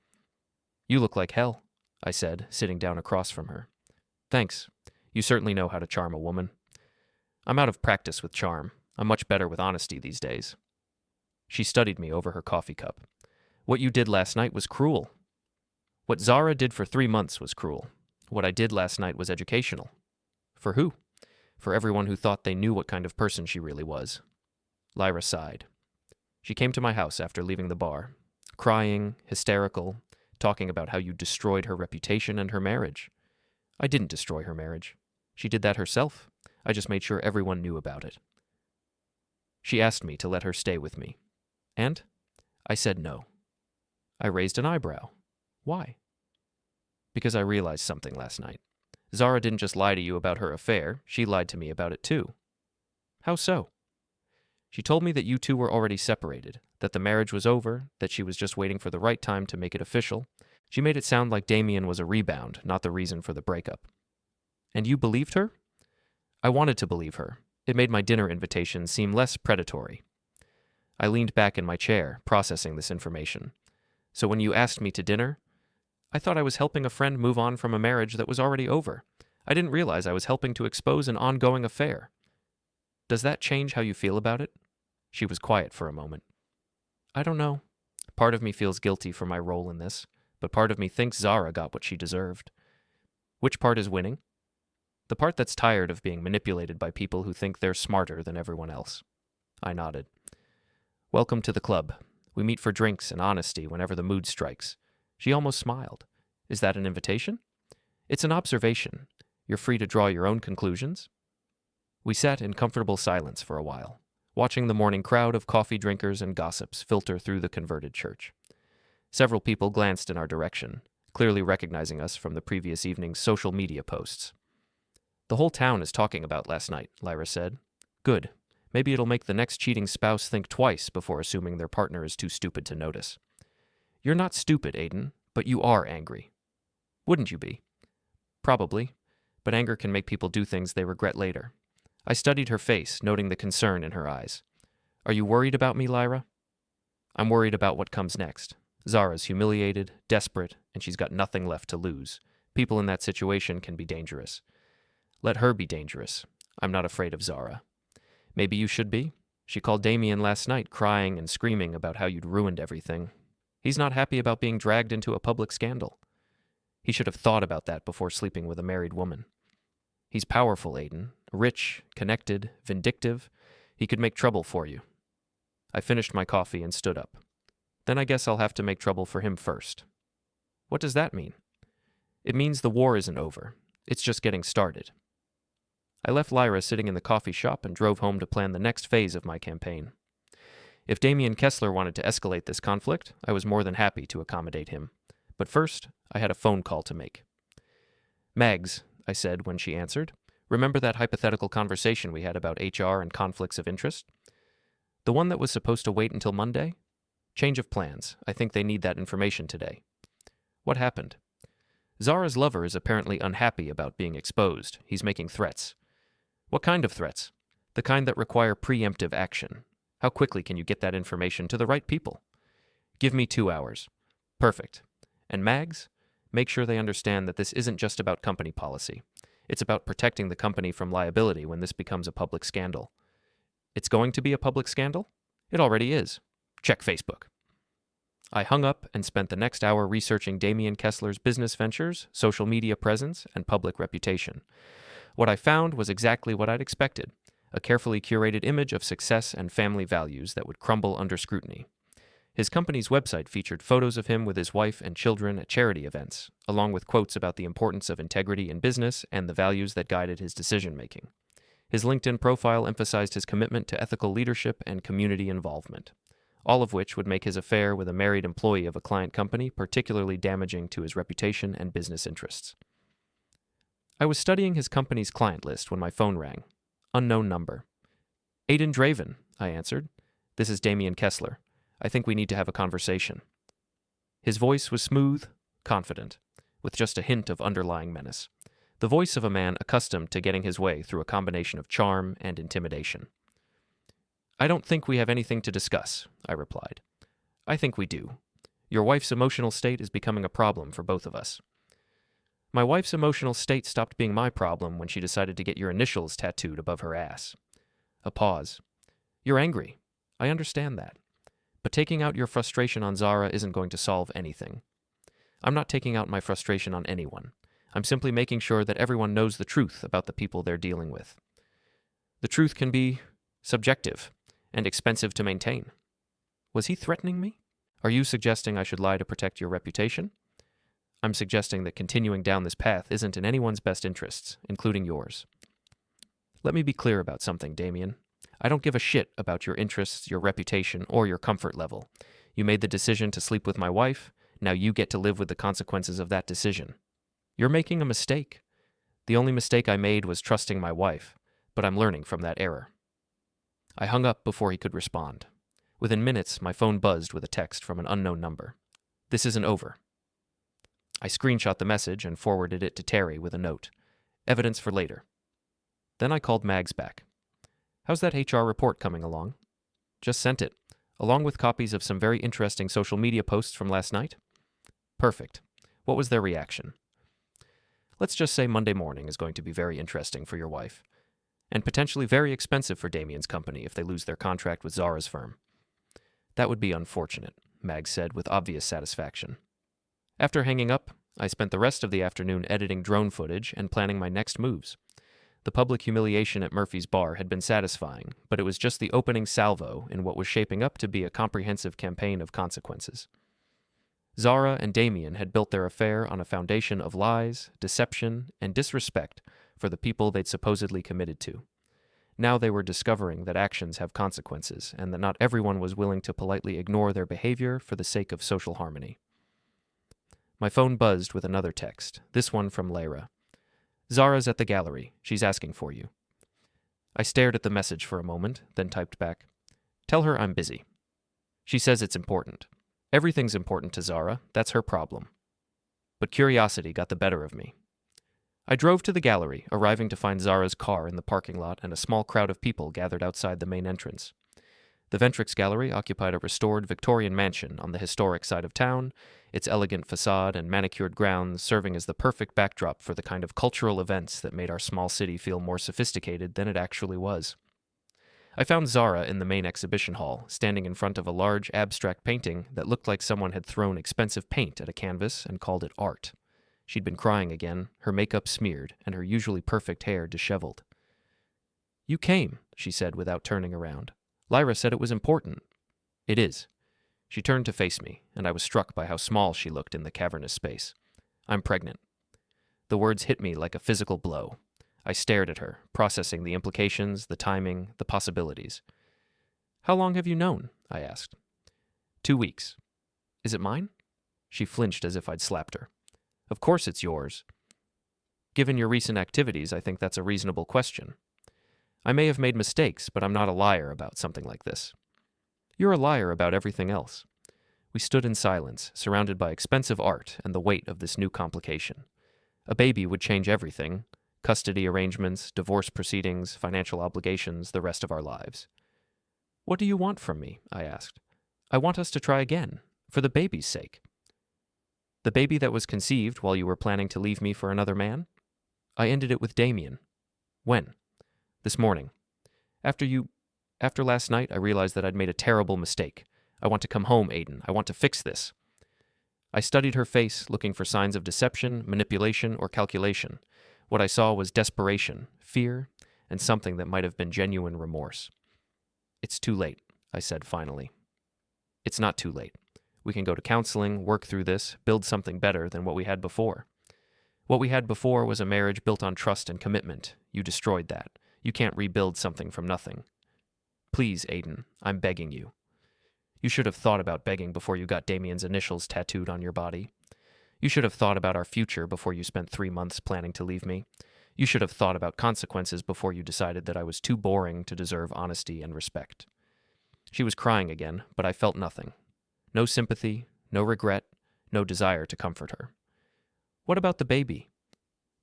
You look like hell, I said, sitting down across from her. Thanks. You certainly know how to charm a woman. I'm out of practice with charm. I'm much better with honesty these days. She studied me over her coffee cup. What you did last night was cruel. What Zara did for 3 months was cruel. What I did last night was educational. For who? For everyone who thought they knew what kind of person she really was. Lyra sighed. She came to my house after leaving the bar, crying, hysterical, talking about how you destroyed her reputation and her marriage. I didn't destroy her marriage. She did that herself. I just made sure everyone knew about it. She asked me to let her stay with me. And I said no. I raised an eyebrow. Why? Because I realized something last night. Zara didn't just lie to you about her affair, she lied to me about it too. How so? She told me that you two were already separated, that the marriage was over, that she was just waiting for the right time to make it official. She made it sound like Damien was a rebound, not the reason for the breakup. And you believed her? I wanted to believe her. It made my dinner invitation seem less predatory. I leaned back in my chair, processing this information. So when you asked me to dinner, I thought I was helping a friend move on from a marriage that was already over. I didn't realize I was helping to expose an ongoing affair. Does that change how you feel about it? She was quiet for a moment. I don't know. Part of me feels guilty for my role in this, but part of me thinks Zara got what she deserved. Which part is winning? The part that's tired of being manipulated by people who think they're smarter than everyone else. I nodded. Welcome to the club. We meet for drinks and honesty whenever the mood strikes. She almost smiled. Is that an invitation? It's an observation. You're free to draw your own conclusions. We sat in comfortable silence for a while, watching the morning crowd of coffee drinkers and gossips filter through the converted church. Several people glanced in our direction, clearly recognizing us from the previous evening's social media posts. The whole town is talking about last night, Lyra said. Good. Maybe it'll make the next cheating spouse think twice before assuming their partner is too stupid to notice. You're not stupid, Aiden, but you are angry. Wouldn't you be? Probably, but anger can make people do things they regret later. I studied her face, noting the concern in her eyes. Are you worried about me, Lyra? I'm worried about what comes next. Zara's humiliated, desperate, and she's got nothing left to lose. People in that situation can be dangerous. Let her be dangerous. I'm not afraid of Zara. Maybe you should be. She called Damien last night, crying and screaming about how you'd ruined everything. He's not happy about being dragged into a public scandal. He should have thought about that before sleeping with a married woman. He's powerful, Aiden. Rich, connected, vindictive. He could make trouble for you. I finished my coffee and stood up. Then I guess I'll have to make trouble for him first. What does that mean? It means the war isn't over. It's just getting started. I left Lyra sitting in the coffee shop and drove home to plan the next phase of my campaign. If Damien Kessler wanted to escalate this conflict, I was more than happy to accommodate him. But first, I had a phone call to make. Mags, I said when she answered, remember that hypothetical conversation we had about HR and conflicts of interest? The one that was supposed to wait until Monday? Change of plans. I think they need that information today. What happened? Zara's lover is apparently unhappy about being exposed. He's making threats. What kind of threats? The kind that require preemptive action. How quickly can you get that information to the right people? Give me 2 hours. Perfect. And Mags? Make sure they understand that this isn't just about company policy. It's about protecting the company from liability when this becomes a public scandal. It's going to be a public scandal? It already is. Check Facebook. I hung up and spent the next hour researching Damien Kessler's business ventures, social media presence, and public reputation. What I found was exactly what I'd expected, a carefully curated image of success and family values that would crumble under scrutiny. His company's website featured photos of him with his wife and children at charity events, along with quotes about the importance of integrity in business and the values that guided his decision-making. His LinkedIn profile emphasized his commitment to ethical leadership and community involvement, all of which would make his affair with a married employee of a client company particularly damaging to his reputation and business interests. I was studying his company's client list when my phone rang. Unknown number. Aiden Draven, I answered. This is Damien Kessler. I think we need to have a conversation. His voice was smooth, confident, with just a hint of underlying menace. The voice of a man accustomed to getting his way through a combination of charm and intimidation. I don't think we have anything to discuss, I replied. I think we do. Your wife's emotional state is becoming a problem for both of us. My wife's emotional state stopped being my problem when she decided to get your initials tattooed above her ass. A pause. You're angry. I understand that. But taking out your frustration on Zara isn't going to solve anything. I'm not taking out my frustration on anyone. I'm simply making sure that everyone knows the truth about the people they're dealing with. The truth can be subjective and expensive to maintain. Was he threatening me? Are you suggesting I should lie to protect your reputation? I'm suggesting that continuing down this path isn't in anyone's best interests, including yours. Let me be clear about something, Damien. I don't give a shit about your interests, your reputation, or your comfort level. You made the decision to sleep with my wife. Now you get to live with the consequences of that decision. You're making a mistake. The only mistake I made was trusting my wife, but I'm learning from that error. I hung up before he could respond. Within minutes, my phone buzzed with a text from an unknown number. This isn't over. I screenshot the message and forwarded it to Terry with a note. Evidence for later. Then I called Mags back. How's that HR report coming along? Just sent it, along with copies of some very interesting social media posts from last night. Perfect. What was their reaction? Let's just say Monday morning is going to be very interesting for your wife, and potentially very expensive for Damien's company if they lose their contract with Zara's firm. That would be unfortunate, Mags said with obvious satisfaction. After hanging up, I spent the rest of the afternoon editing drone footage and planning my next moves. The public humiliation at Murphy's bar had been satisfying, but it was just the opening salvo in what was shaping up to be a comprehensive campaign of consequences. Zara and Damien had built their affair on a foundation of lies, deception, and disrespect for the people they'd supposedly committed to. Now they were discovering that actions have consequences, and that not everyone was willing to politely ignore their behavior for the sake of social harmony. My phone buzzed with another text, this one from Lyra. Zara's at the gallery. She's asking for you. I stared at the message for a moment, then typed back, Tell her I'm busy. She says it's important. Everything's important to Zara. That's her problem. But curiosity got the better of me. I drove to the gallery, arriving to find Zara's car in the parking lot and a small crowd of people gathered outside the main entrance. The Ventrix Gallery occupied a restored Victorian mansion on the historic side of town, its elegant facade and manicured grounds serving as the perfect backdrop for the kind of cultural events that made our small city feel more sophisticated than it actually was. I found Zara in the main exhibition hall, standing in front of a large abstract painting that looked like someone had thrown expensive paint at a canvas and called it art. She'd been crying again, her makeup smeared, and her usually perfect hair disheveled. You came, she said without turning around. Lyra said it was important. It is. She turned to face me, and I was struck by how small she looked in the cavernous space. I'm pregnant. The words hit me like a physical blow. I stared at her, processing the implications, the timing, the possibilities. How long have you known? I asked. 2 weeks. Is it mine? She flinched as if I'd slapped her. Of course it's yours. Given your recent activities, I think that's a reasonable question. I may have made mistakes, but I'm not a liar about something like this. You're a liar about everything else. We stood in silence, surrounded by expensive art and the weight of this new complication. A baby would change everything: custody arrangements, divorce proceedings, financial obligations, the rest of our lives. What do you want from me? I asked. I want us to try again, for the baby's sake. The baby that was conceived while you were planning to leave me for another man? I ended it with Damien. When? This morning. After last night, I realized that I'd made a terrible mistake. I want to come home, Aiden. I want to fix this. I studied her face, looking for signs of deception, manipulation, or calculation. What I saw was desperation, fear, and something that might have been genuine remorse. It's too late, I said finally. It's not too late. We can go to counseling, work through this, build something better than what we had before. What we had before was a marriage built on trust and commitment. You destroyed that. You can't rebuild something from nothing. Please, Aiden, I'm begging you. You should have thought about begging before you got Damien's initials tattooed on your body. You should have thought about our future before you spent 3 months planning to leave me. You should have thought about consequences before you decided that I was too boring to deserve honesty and respect. She was crying again, but I felt nothing. No sympathy, no regret, no desire to comfort her. What about the baby?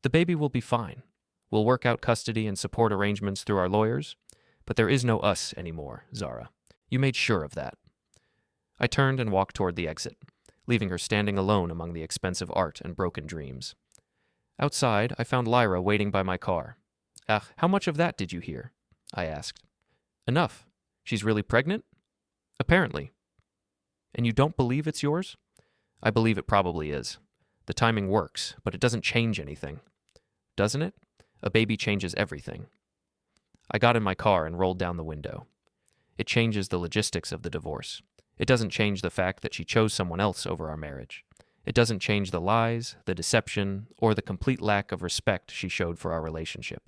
The baby will be fine. We'll work out custody and support arrangements through our lawyers, but there is no us anymore, Zara. You made sure of that. I turned and walked toward the exit, leaving her standing alone among the expensive art and broken dreams. Outside, I found Lyra waiting by my car. How much of that did you hear? I asked. Enough. She's really pregnant? Apparently. And you don't believe it's yours? I believe it probably is. The timing works, but it doesn't change anything. Doesn't it? A baby changes everything. I got in my car and rolled down the window. It changes the logistics of the divorce. It doesn't change the fact that she chose someone else over our marriage. It doesn't change the lies, the deception, or the complete lack of respect she showed for our relationship.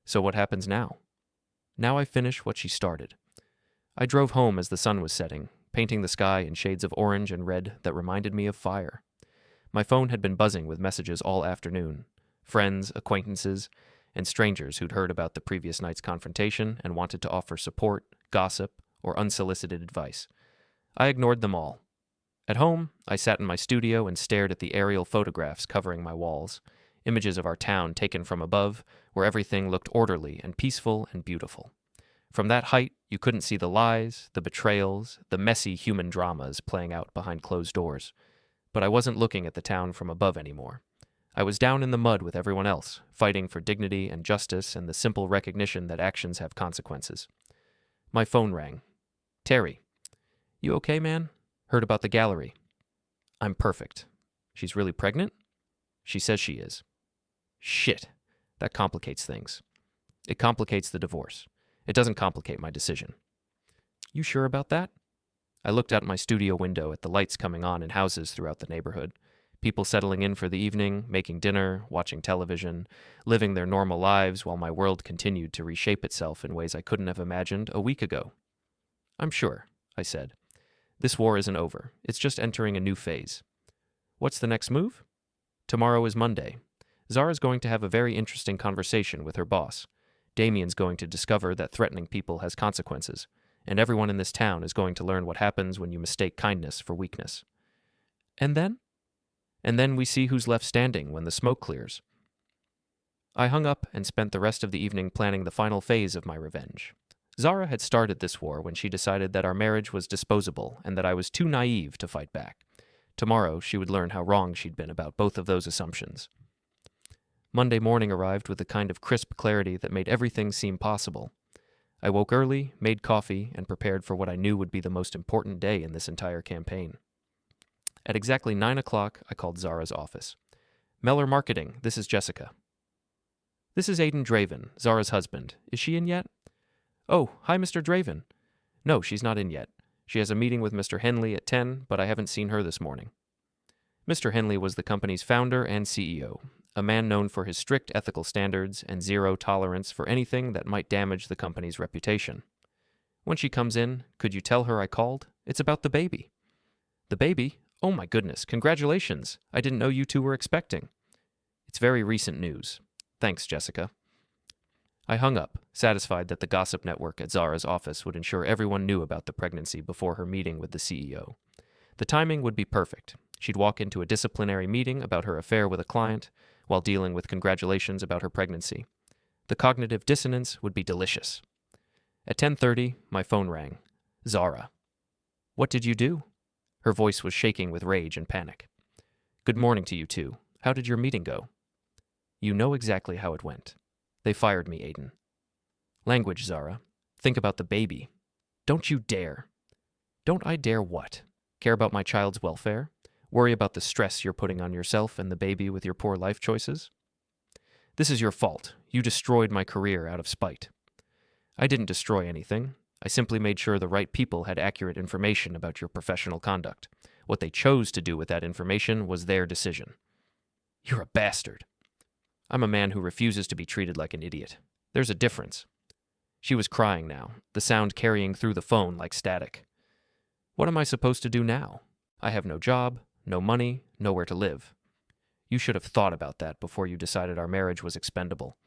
So what happens now? Now I finish what she started. I drove home as the sun was setting, painting the sky in shades of orange and red that reminded me of fire. My phone had been buzzing with messages all afternoon. Friends, acquaintances, and strangers who'd heard about the previous night's confrontation and wanted to offer support, gossip, or unsolicited advice. I ignored them all. At home, I sat in my studio and stared at the aerial photographs covering my walls, images of our town taken from above, where everything looked orderly and peaceful and beautiful. From that height, you couldn't see the lies, the betrayals, the messy human dramas playing out behind closed doors. But I wasn't looking at the town from above anymore. I was down in the mud with everyone else, fighting for dignity and justice and the simple recognition that actions have consequences. My phone rang. Terry. You okay, man? Heard about the gallery. I'm perfect. She's really pregnant? She says she is. Shit. That complicates things. It complicates the divorce. It doesn't complicate my decision. You sure about that? I looked out my studio window at the lights coming on in houses throughout the neighborhood. People settling in for the evening, making dinner, watching television, living their normal lives while my world continued to reshape itself in ways I couldn't have imagined a week ago. I'm sure, I said. This war isn't over. It's just entering a new phase. What's the next move? Tomorrow is Monday. Zara's going to have a very interesting conversation with her boss. Damien's going to discover that threatening people has consequences, and everyone in this town is going to learn what happens when you mistake kindness for weakness. And then? And then we see who's left standing when the smoke clears. I hung up and spent the rest of the evening planning the final phase of my revenge. Zara had started this war when she decided that our marriage was disposable and that I was too naive to fight back. Tomorrow, she would learn how wrong she'd been about both of those assumptions. Monday morning arrived with a kind of crisp clarity that made everything seem possible. I woke early, made coffee, and prepared for what I knew would be the most important day in this entire campaign. At exactly 9 o'clock, I called Zara's office. Meller Marketing, this is Jessica. This is Aiden Draven, Zara's husband. Is she in yet? Oh, hi, Mr. Draven. No, she's not in yet. She has a meeting with Mr. Henley at 10, but I haven't seen her this morning. Mr. Henley was the company's founder and CEO, a man known for his strict ethical standards and zero tolerance for anything that might damage the company's reputation. When she comes in, could you tell her I called? It's about the baby. The baby? Oh my goodness, congratulations. I didn't know you two were expecting. It's very recent news. Thanks, Jessica. I hung up, satisfied that the gossip network at Zara's office would ensure everyone knew about the pregnancy before her meeting with the CEO. The timing would be perfect. She'd walk into a disciplinary meeting about her affair with a client while dealing with congratulations about her pregnancy. The cognitive dissonance would be delicious. At 10:30, my phone rang. Zara. What did you do? Her voice was shaking with rage and panic. Good morning to you two. How did your meeting go? You know exactly how it went. They fired me, Aiden. Language, Zara. Think about the baby. Don't you dare. Don't I dare what? Care about my child's welfare? Worry about the stress you're putting on yourself and the baby with your poor life choices? This is your fault. You destroyed my career out of spite. I didn't destroy anything. I simply made sure the right people had accurate information about your professional conduct. What they chose to do with that information was their decision. You're a bastard. I'm a man who refuses to be treated like an idiot. There's a difference. She was crying now, the sound carrying through the phone like static. What am I supposed to do now? I have no job, no money, nowhere to live. You should have thought about that before you decided our marriage was expendable.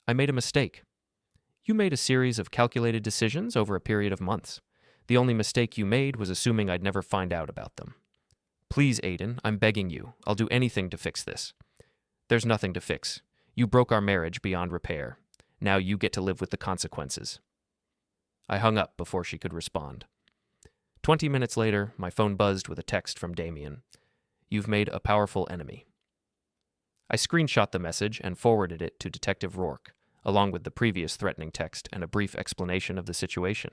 I made a mistake. You made a series of calculated decisions over a period of months. The only mistake you made was assuming I'd never find out about them. Please, Aiden, I'm begging you. I'll do anything to fix this. There's nothing to fix. You broke our marriage beyond repair. Now you get to live with the consequences. I hung up before she could respond. 20 minutes later, my phone buzzed with a text from Damien. You've made a powerful enemy. I screenshot the message and forwarded it to Detective Rourke, along with the previous threatening text and a brief explanation of the situation.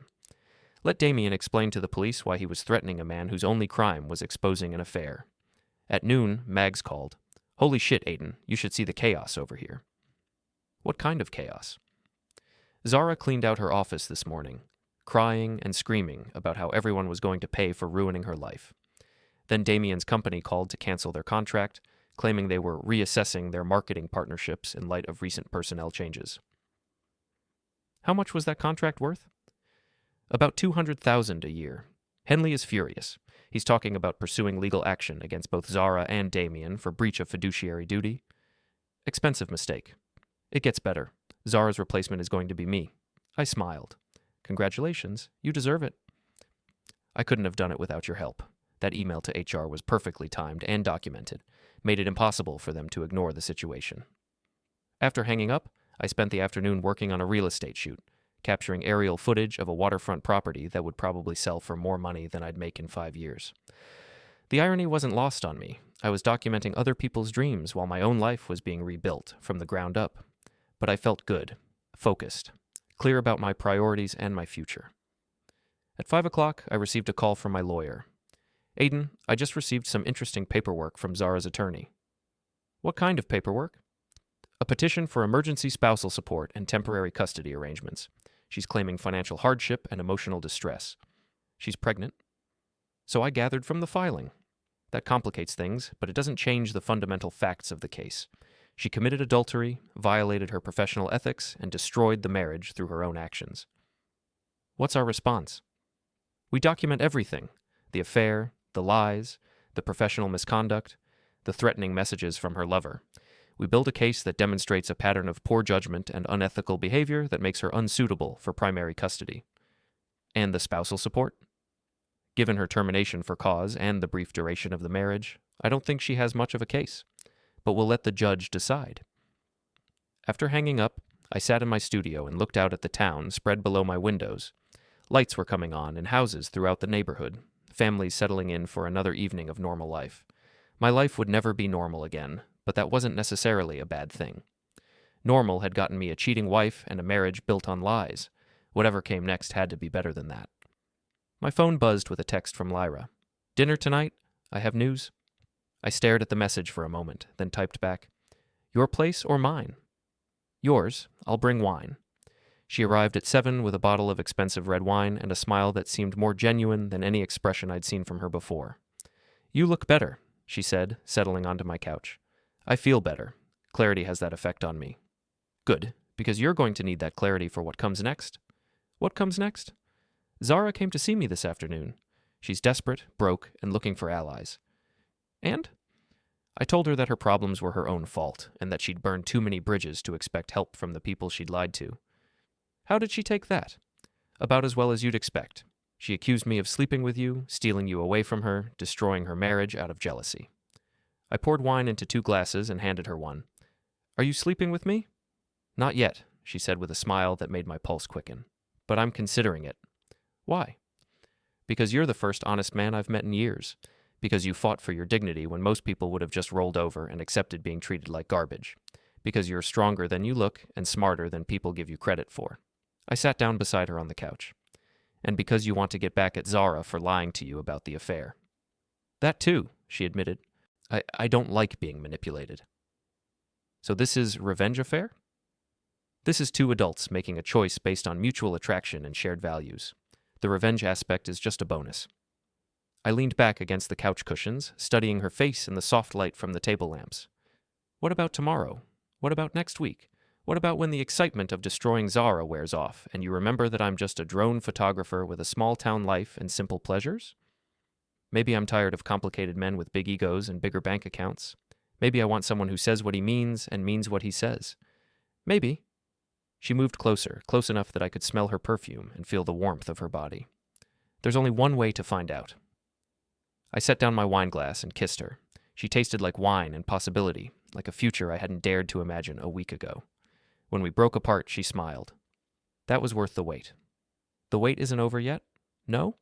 Let Damien explain to the police why he was threatening a man whose only crime was exposing an affair. At noon, Mags called. Holy shit, Aiden, you should see the chaos over here. What kind of chaos? Zara cleaned out her office this morning, crying and screaming about how everyone was going to pay for ruining her life. Then Damien's company called to cancel their contract, claiming they were reassessing their marketing partnerships in light of recent personnel changes. How much was that contract worth? About $200,000 a year. Henley is furious. He's talking about pursuing legal action against both Zara and Damien for breach of fiduciary duty. Expensive mistake. It gets better. Zara's replacement is going to be me. I smiled. Congratulations, you deserve it. I couldn't have done it without your help. That email to HR was perfectly timed and documented, made it impossible for them to ignore the situation. After hanging up, I spent the afternoon working on a real estate shoot, capturing aerial footage of a waterfront property that would probably sell for more money than I'd make in 5 years. The irony wasn't lost on me. I was documenting other people's dreams while my own life was being rebuilt from the ground up. But I felt good, focused, clear about my priorities and my future. At 5 o'clock, I received a call from my lawyer. Aiden, I just received some interesting paperwork from Zara's attorney. What kind of paperwork? A petition for emergency spousal support and temporary custody arrangements. She's claiming financial hardship and emotional distress. She's pregnant. So I gathered from the filing. That complicates things, but it doesn't change the fundamental facts of the case. She committed adultery, violated her professional ethics, and destroyed the marriage through her own actions. What's our response? We document everything: the affair, the lies, the professional misconduct, the threatening messages from her lover. We build a case that demonstrates a pattern of poor judgment and unethical behavior that makes her unsuitable for primary custody. And the spousal support? Given her termination for cause and the brief duration of the marriage, I don't think she has much of a case, but we'll let the judge decide. After hanging up, I sat in my studio and looked out at the town spread below my windows. Lights were coming on in houses throughout the neighborhood, families settling in for another evening of normal life. My life would never be normal again, but that wasn't necessarily a bad thing. Normal had gotten me a cheating wife and a marriage built on lies. Whatever came next had to be better than that. My phone buzzed with a text from Lyra. Dinner tonight? I have news. I stared at the message for a moment, then typed back, Your place or mine? Yours. I'll bring wine. She arrived at 7 with a bottle of expensive red wine and a smile that seemed more genuine than any expression I'd seen from her before. You look better, she said, settling onto my couch. I feel better. Clarity has that effect on me. Good, because you're going to need that clarity for what comes next. What comes next? Zara came to see me this afternoon. She's desperate, broke, and looking for allies. And? I told her that her problems were her own fault, and that she'd burned too many bridges to expect help from the people she'd lied to. How did she take that? About as well as you'd expect. She accused me of sleeping with you, stealing you away from her, destroying her marriage out of jealousy. I poured wine into 2 glasses and handed her one. Are you sleeping with me? Not yet, she said with a smile that made my pulse quicken. But I'm considering it. Why? Because you're the first honest man I've met in years. Because you fought for your dignity when most people would have just rolled over and accepted being treated like garbage. Because you're stronger than you look and smarter than people give you credit for. I sat down beside her on the couch. And because you want to get back at Zara for lying to you about the affair. That too, she admitted. I don't like being manipulated. So this is revenge affair? This is 2 adults making a choice based on mutual attraction and shared values. The revenge aspect is just a bonus. I leaned back against the couch cushions, studying her face in the soft light from the table lamps. What about tomorrow? What about next week? What about when the excitement of destroying Zara wears off, and you remember that I'm just a drone photographer with a small-town life and simple pleasures? Maybe I'm tired of complicated men with big egos and bigger bank accounts. Maybe I want someone who says what he means and means what he says. Maybe. She moved closer, close enough that I could smell her perfume and feel the warmth of her body. There's only one way to find out. I set down my wine glass and kissed her. She tasted like wine and possibility, like a future I hadn't dared to imagine a week ago. When we broke apart, she smiled. That was worth the wait. The wait isn't over yet? No?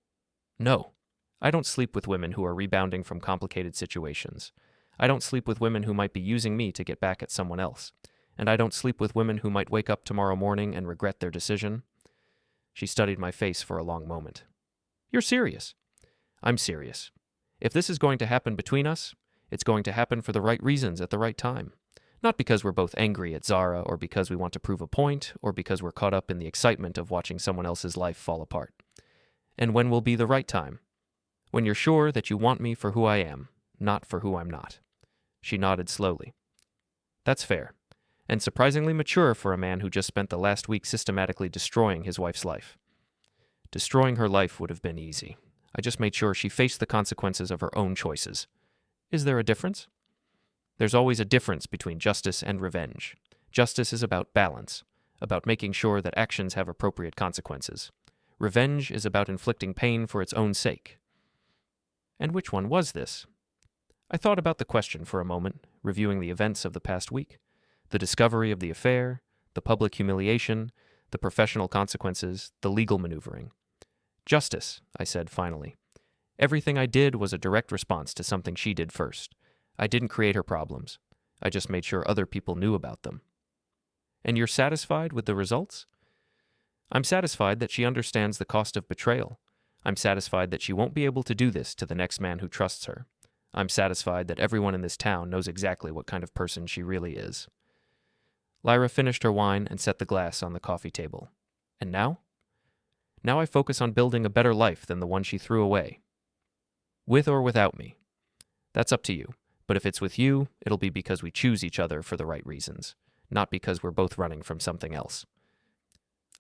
No. I don't sleep with women who are rebounding from complicated situations. I don't sleep with women who might be using me to get back at someone else. And I don't sleep with women who might wake up tomorrow morning and regret their decision. She studied my face for a long moment. You're serious. I'm serious. If this is going to happen between us, it's going to happen for the right reasons at the right time. Not because we're both angry at Zara, or because we want to prove a point, or because we're caught up in the excitement of watching someone else's life fall apart. And when will be the right time? When you're sure that you want me for who I am, not for who I'm not. She nodded slowly. That's fair, and surprisingly mature for a man who just spent the last week systematically destroying his wife's life. Destroying her life would have been easy. I just made sure she faced the consequences of her own choices. Is there a difference? There's always a difference between justice and revenge. Justice is about balance, about making sure that actions have appropriate consequences. Revenge is about inflicting pain for its own sake. And which one was this? I thought about the question for a moment, reviewing the events of the past week. The discovery of the affair, the public humiliation, the professional consequences, the legal maneuvering. Justice, I said finally. Everything I did was a direct response to something she did first. I didn't create her problems. I just made sure other people knew about them. And you're satisfied with the results? I'm satisfied that she understands the cost of betrayal. I'm satisfied that she won't be able to do this to the next man who trusts her. I'm satisfied that everyone in this town knows exactly what kind of person she really is. Lyra finished her wine and set the glass on the coffee table. And now? Now I focus on building a better life than the one she threw away. With or without me. That's up to you. But if it's with you, it'll be because we choose each other for the right reasons, not because we're both running from something else.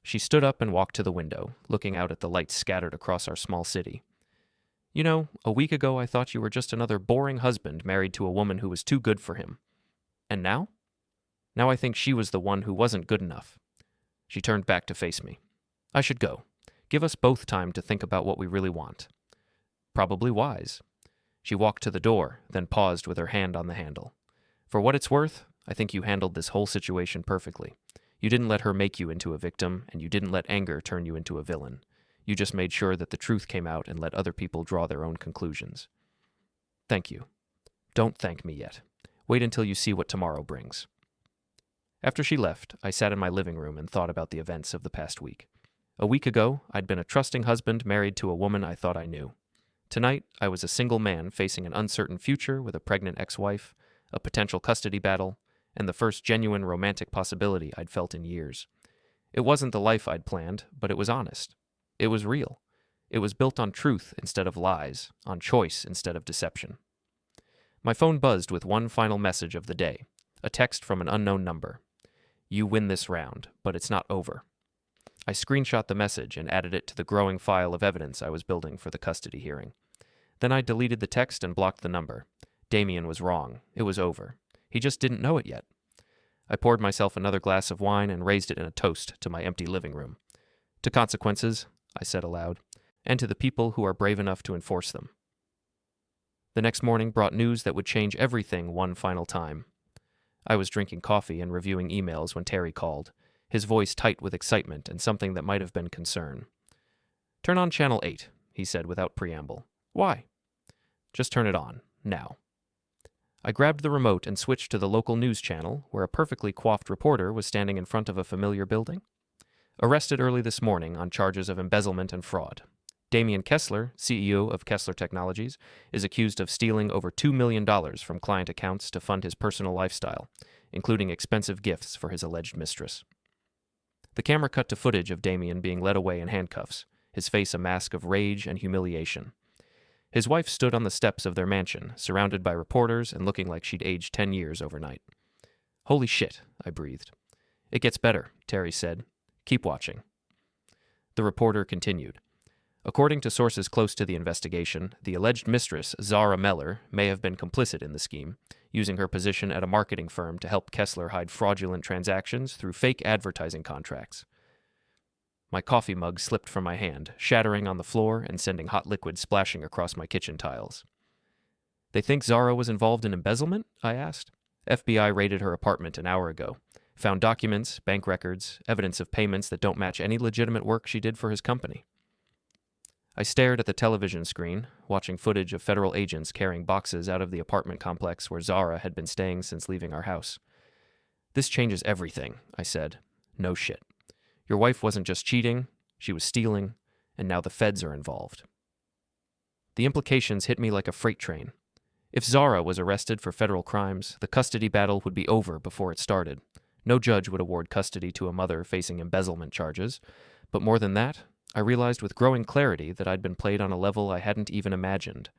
She stood up and walked to the window, looking out at the lights scattered across our small city. You know, a week ago I thought you were just another boring husband married to a woman who was too good for him. And now? Now I think she was the one who wasn't good enough. She turned back to face me. I should go. Give us both time to think about what we really want. Probably wise. She walked to the door, then paused with her hand on the handle. For what it's worth, I think you handled this whole situation perfectly. You didn't let her make you into a victim, and you didn't let anger turn you into a villain. You just made sure that the truth came out and let other people draw their own conclusions. Thank you. Don't thank me yet. Wait until you see what tomorrow brings. After she left, I sat in my living room and thought about the events of the past week. A week ago, I'd been a trusting husband married to a woman I thought I knew. Tonight, I was a single man facing an uncertain future with a pregnant ex-wife, a potential custody battle, and the first genuine romantic possibility I'd felt in years. It wasn't the life I'd planned, but it was honest. It was real. It was built on truth instead of lies, on choice instead of deception. My phone buzzed with one final message of the day, a text from an unknown number. You win this round, but it's not over. I screenshot the message and added it to the growing file of evidence I was building for the custody hearing. Then I deleted the text and blocked the number. Damien was wrong. It was over. He just didn't know it yet. I poured myself another glass of wine and raised it in a toast to my empty living room. To consequences, I said aloud, and to the people who are brave enough to enforce them. The next morning brought news that would change everything one final time. I was drinking coffee and reviewing emails when Terry called, his voice tight with excitement and something that might have been concern. Turn on Channel 8, he said without preamble. Why? Just turn it on, now. I grabbed the remote and switched to the local news channel, where a perfectly coiffed reporter was standing in front of a familiar building. Arrested early this morning on charges of embezzlement and fraud. Damien Kessler, CEO of Kessler Technologies, is accused of stealing over $2 million from client accounts to fund his personal lifestyle, including expensive gifts for his alleged mistress. The camera cut to footage of Damien being led away in handcuffs, his face a mask of rage and humiliation. His wife stood on the steps of their mansion, surrounded by reporters and looking like she'd aged 10 years overnight. Holy shit, I breathed. It gets better, Terry said. Keep watching. The reporter continued. According to sources close to the investigation, the alleged mistress, Zara Meller, may have been complicit in the scheme, using her position at a marketing firm to help Kessler hide fraudulent transactions through fake advertising contracts. My coffee mug slipped from my hand, shattering on the floor and sending hot liquid splashing across my kitchen tiles. They think Zara was involved in embezzlement? I asked. FBI raided her apartment an hour ago. Found documents, bank records, evidence of payments that don't match any legitimate work she did for his company. I stared at the television screen, watching footage of federal agents carrying boxes out of the apartment complex where Zara had been staying since leaving our house. This changes everything, I said. No shit. Your wife wasn't just cheating, she was stealing, and now the feds are involved. The implications hit me like a freight train. If Zara was arrested for federal crimes, the custody battle would be over before it started. No judge would award custody to a mother facing embezzlement charges. But more than that, I realized with growing clarity that I'd been played on a level I hadn't even imagined.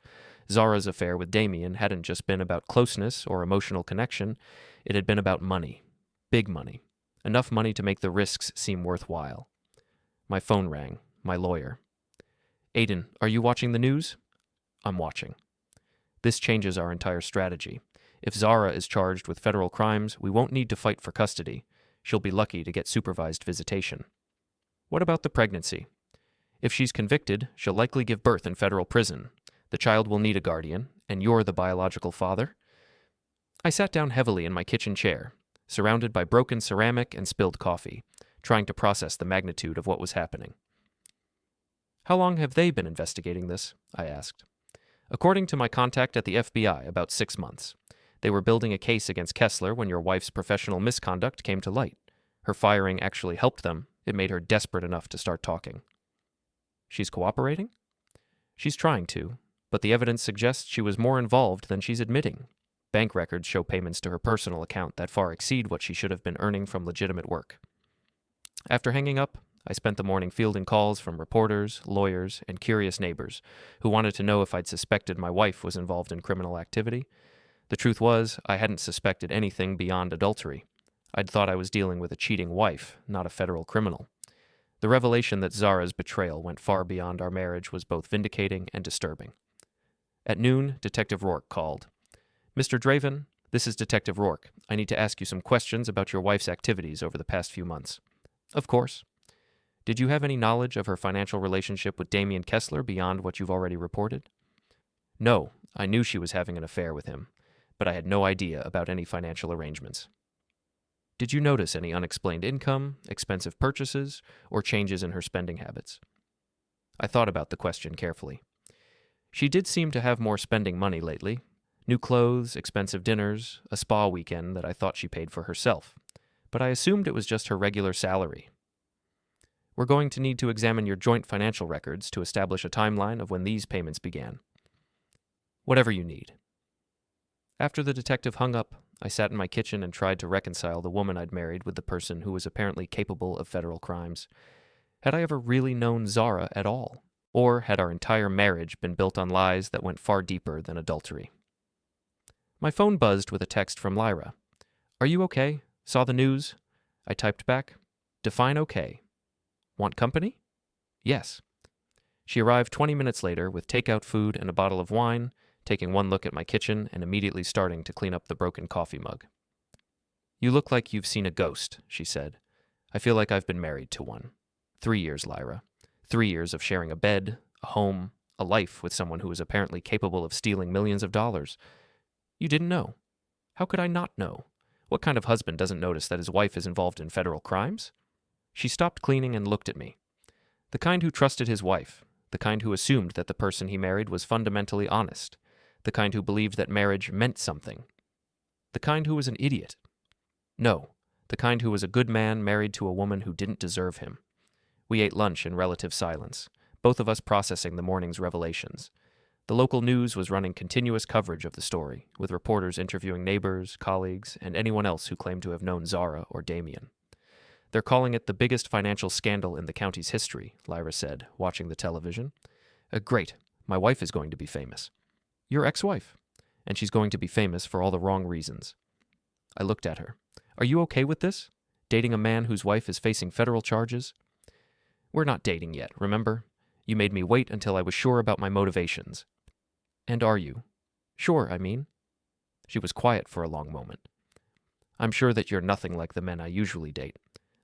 Zara's affair with Damien hadn't just been about closeness or emotional connection, it had been about money. Big money. Enough money to make the risks seem worthwhile. My phone rang. My lawyer. Aiden, are you watching the news? I'm watching. This changes our entire strategy. If Zara is charged with federal crimes, we won't need to fight for custody. She'll be lucky to get supervised visitation. What about the pregnancy? If she's convicted, she'll likely give birth in federal prison. The child will need a guardian, and you're the biological father. I sat down heavily in my kitchen chair, surrounded by broken ceramic and spilled coffee, trying to process the magnitude of what was happening. How long have they been investigating this? I asked. According to my contact at the FBI, about 6 months. They were building a case against Kessler when your wife's professional misconduct came to light. Her firing actually helped them. It made her desperate enough to start talking. She's cooperating? She's trying to, but the evidence suggests she was more involved than she's admitting. Bank records show payments to her personal account that far exceed what she should have been earning from legitimate work. After hanging up, I spent the morning fielding calls from reporters, lawyers, and curious neighbors who wanted to know if I'd suspected my wife was involved in criminal activity. The truth was, I hadn't suspected anything beyond adultery. I'd thought I was dealing with a cheating wife, not a federal criminal. The revelation that Zara's betrayal went far beyond our marriage was both vindicating and disturbing. At noon, Detective Rourke called. Mr. Draven, this is Detective Rourke. I need to ask you some questions about your wife's activities over the past few months. Of course. Did you have any knowledge of her financial relationship with Damien Kessler beyond what you've already reported? No, I knew she was having an affair with him, but I had no idea about any financial arrangements. Did you notice any unexplained income, expensive purchases, or changes in her spending habits? I thought about the question carefully. She did seem to have more spending money lately. New clothes, expensive dinners, a spa weekend that I thought she paid for herself. But I assumed it was just her regular salary. We're going to need to examine your joint financial records to establish a timeline of when these payments began. Whatever you need. After the detective hung up, I sat in my kitchen and tried to reconcile the woman I'd married with the person who was apparently capable of federal crimes. Had I ever really known Zara at all? Or had our entire marriage been built on lies that went far deeper than adultery? My phone buzzed with a text from Lyra. Are you okay? Saw the news? I typed back. Define okay. Want company? Yes. She arrived 20 minutes later with takeout food and a bottle of wine, taking one look at my kitchen and immediately starting to clean up the broken coffee mug. You look like you've seen a ghost, she said. I feel like I've been married to one. 3 years, Lyra. 3 years of sharing a bed, a home, a life with someone who is apparently capable of stealing millions of dollars. You didn't know. How could I not know? What kind of husband doesn't notice that his wife is involved in federal crimes? She stopped cleaning and looked at me. The kind who trusted his wife, the kind who assumed that the person he married was fundamentally honest, the kind who believed that marriage meant something, the kind who was an idiot. No, the kind who was a good man married to a woman who didn't deserve him. We ate lunch in relative silence, both of us processing the morning's revelations. The local news was running continuous coverage of the story, with reporters interviewing neighbors, colleagues, and anyone else who claimed to have known Zara or Damien. They're calling it the biggest financial scandal in the county's history, Lyra said, watching the television. Great, my wife is going to be famous. Your ex-wife. And she's going to be famous for all the wrong reasons. I looked at her. Are you okay with this? Dating a man whose wife is facing federal charges? We're not dating yet, remember? You made me wait until I was sure about my motivations. And are you? Sure, I mean. She was quiet for a long moment. I'm sure that you're nothing like the men I usually date.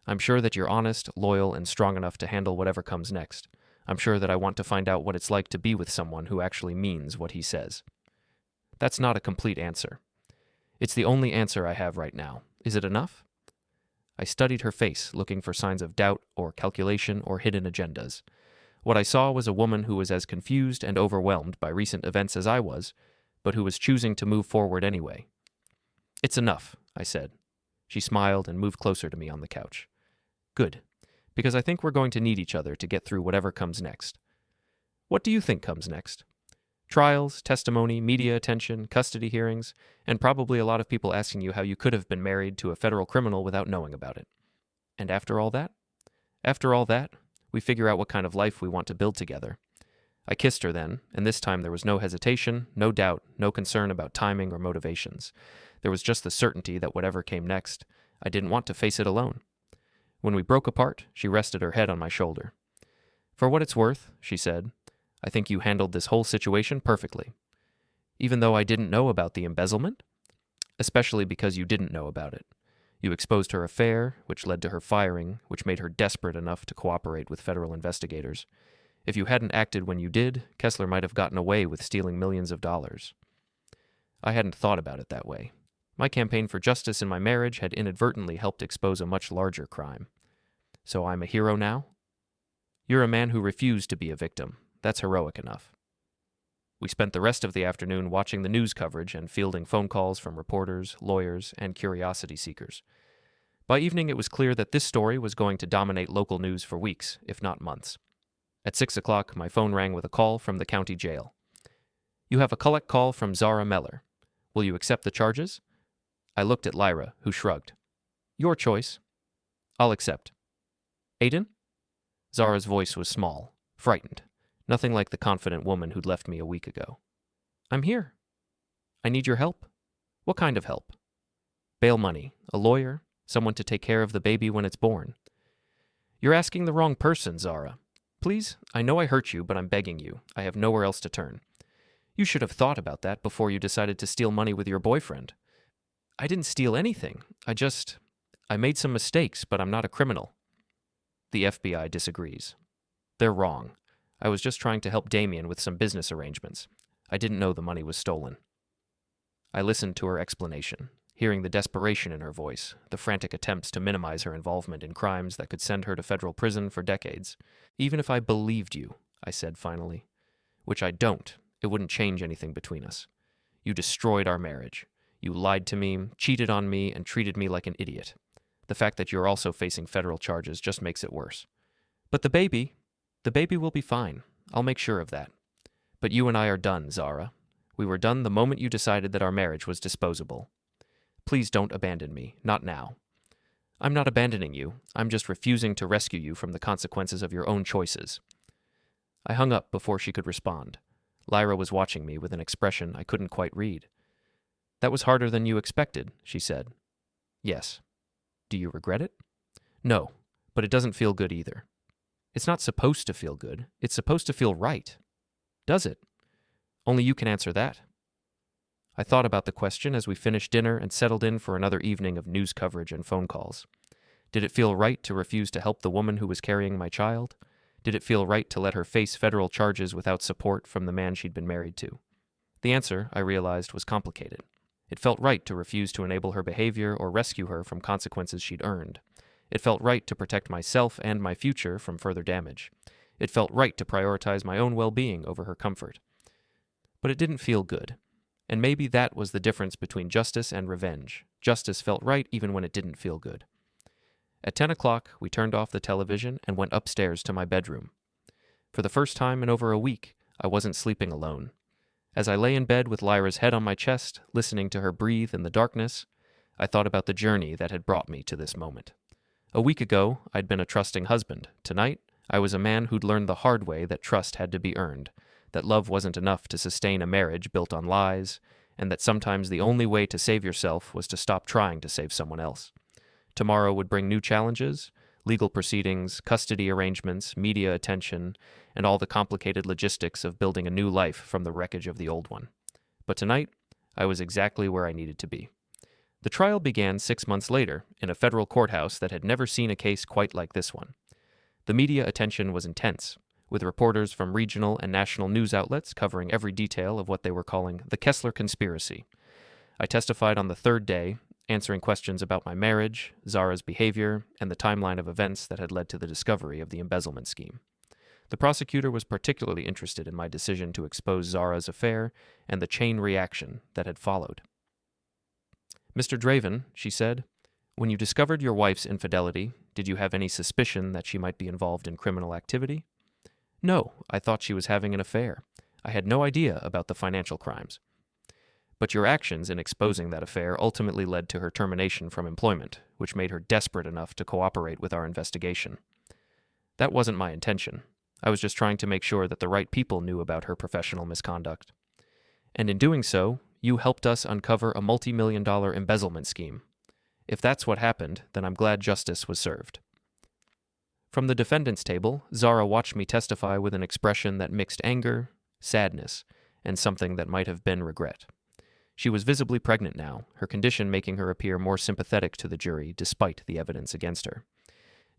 I'm sure that you're honest, loyal, and strong enough to handle whatever comes next. I'm sure that I want to find out what it's like to be with someone who actually means what he says. That's not a complete answer. It's the only answer I have right now. Is it enough? I studied her face, looking for signs of doubt or calculation or hidden agendas. What I saw was a woman who was as confused and overwhelmed by recent events as I was, but who was choosing to move forward anyway. It's enough, I said. She smiled and moved closer to me on the couch. Good, because I think we're going to need each other to get through whatever comes next. What do you think comes next? Trials, testimony, media attention, custody hearings, and probably a lot of people asking you how you could have been married to a federal criminal without knowing about it. And after all that? After all that, we figure out what kind of life we want to build together. I kissed her then, and this time there was no hesitation, no doubt, no concern about timing or motivations. There was just the certainty that whatever came next, I didn't want to face it alone. When we broke apart, she rested her head on my shoulder. For what it's worth, she said, I think you handled this whole situation perfectly. Even though I didn't know about the embezzlement? Especially because you didn't know about it. You exposed her affair, which led to her firing, which made her desperate enough to cooperate with federal investigators. If you hadn't acted when you did, Kessler might have gotten away with stealing millions of dollars. I hadn't thought about it that way. My campaign for justice in my marriage had inadvertently helped expose a much larger crime. So I'm a hero now? You're a man who refused to be a victim. That's heroic enough. We spent the rest of the afternoon watching the news coverage and fielding phone calls from reporters, lawyers, and curiosity seekers. By evening, it was clear that this story was going to dominate local news for weeks, if not months. At 6 o'clock, my phone rang with a call from the county jail. You have a collect call from Zara Meller. Will you accept the charges? I looked at Lyra, who shrugged. Your choice. I'll accept. Aiden? Zara's voice was small, frightened. Nothing like the confident woman who'd left me a week ago. I'm here. I need your help. What kind of help? Bail money, a lawyer, someone to take care of the baby when it's born. You're asking the wrong person, Zara. Please, I know I hurt you, but I'm begging you. I have nowhere else to turn. You should have thought about that before you decided to steal money with your boyfriend. I didn't steal anything. I made some mistakes, but I'm not a criminal. The FBI disagrees. They're wrong. I was just trying to help Damien with some business arrangements. I didn't know the money was stolen. I listened to her explanation, hearing the desperation in her voice, the frantic attempts to minimize her involvement in crimes that could send her to federal prison for decades. Even if I believed you, I said finally, which I don't, it wouldn't change anything between us. You destroyed our marriage. You lied to me, cheated on me, and treated me like an idiot. The fact that you're also facing federal charges just makes it worse. But the baby will be fine. I'll make sure of that. But you and I are done, Zara. We were done the moment you decided that our marriage was disposable. Please don't abandon me, not now. I'm not abandoning you. I'm just refusing to rescue you from the consequences of your own choices. I hung up before she could respond. Lyra was watching me with an expression I couldn't quite read. That was harder than you expected, she said. Yes. Do you regret it? No, but it doesn't feel good either. It's not supposed to feel good. It's supposed to feel right. Does it? Only you can answer that. I thought about the question as we finished dinner and settled in for another evening of news coverage and phone calls. Did it feel right to refuse to help the woman who was carrying my child? Did it feel right to let her face federal charges without support from the man she'd been married to? The answer, I realized, was complicated. It felt right to refuse to enable her behavior or rescue her from consequences she'd earned. It felt right to protect myself and my future from further damage. It felt right to prioritize my own well-being over her comfort. But it didn't feel good. And maybe that was the difference between justice and revenge. Justice felt right even when it didn't feel good. At 10 o'clock, we turned off the television and went upstairs to my bedroom. For the first time in over a week, I wasn't sleeping alone. As I lay in bed with Lyra's head on my chest, listening to her breathe in the darkness, I thought about the journey that had brought me to this moment. A week ago, I'd been a trusting husband. Tonight, I was a man who'd learned the hard way that trust had to be earned, that love wasn't enough to sustain a marriage built on lies, and that sometimes the only way to save yourself was to stop trying to save someone else. Tomorrow would bring new challenges, legal proceedings, custody arrangements, media attention, and all the complicated logistics of building a new life from the wreckage of the old one. But tonight, I was exactly where I needed to be. The trial began 6 months later in a federal courthouse that had never seen a case quite like this one. The media attention was intense, with reporters from regional and national news outlets covering every detail of what they were calling the Kessler conspiracy. I testified on the third day, answering questions about my marriage, Zara's behavior, and the timeline of events that had led to the discovery of the embezzlement scheme. The prosecutor was particularly interested in my decision to expose Zara's affair and the chain reaction that had followed. "Mr. Draven," she said, "when you discovered your wife's infidelity, did you have any suspicion that she might be involved in criminal activity?" "No, I thought she was having an affair. I had no idea about the financial crimes." "But your actions in exposing that affair ultimately led to her termination from employment, which made her desperate enough to cooperate with our investigation." "That wasn't my intention. I was just trying to make sure that the right people knew about her professional misconduct. And in doing so, you helped us uncover a multi-million-dollar embezzlement scheme. If that's what happened, then I'm glad justice was served." From the defendant's table, Zara watched me testify with an expression that mixed anger, sadness, and something that might have been regret. She was visibly pregnant now, her condition making her appear more sympathetic to the jury despite the evidence against her.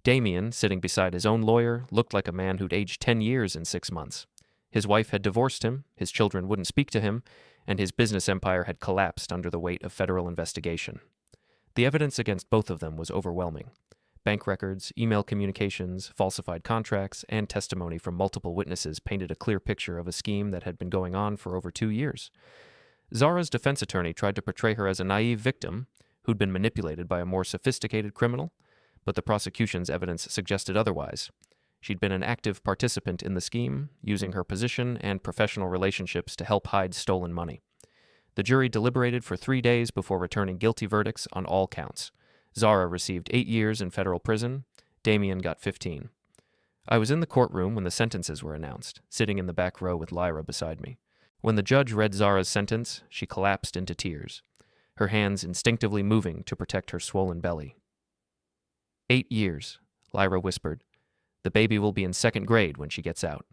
Damien, sitting beside his own lawyer, looked like a man who'd aged 10 years in 6 months. His wife had divorced him, his children wouldn't speak to him, and his business empire had collapsed under the weight of federal investigation. The evidence against both of them was overwhelming. Bank records, email communications, falsified contracts, and testimony from multiple witnesses painted a clear picture of a scheme that had been going on for over 2 years. Zara's defense attorney tried to portray her as a naive victim who'd been manipulated by a more sophisticated criminal, but the prosecution's evidence suggested otherwise. She'd been an active participant in the scheme, using her position and professional relationships to help hide stolen money. The jury deliberated for 3 days before returning guilty verdicts on all counts. Zara received 8 years in federal prison. Damien got 15. I was in the courtroom when the sentences were announced, sitting in the back row with Lyra beside me. When the judge read Zara's sentence, she collapsed into tears, her hands instinctively moving to protect her swollen belly. 8 years, Lyra whispered. "The baby will be in 2nd grade when she gets out."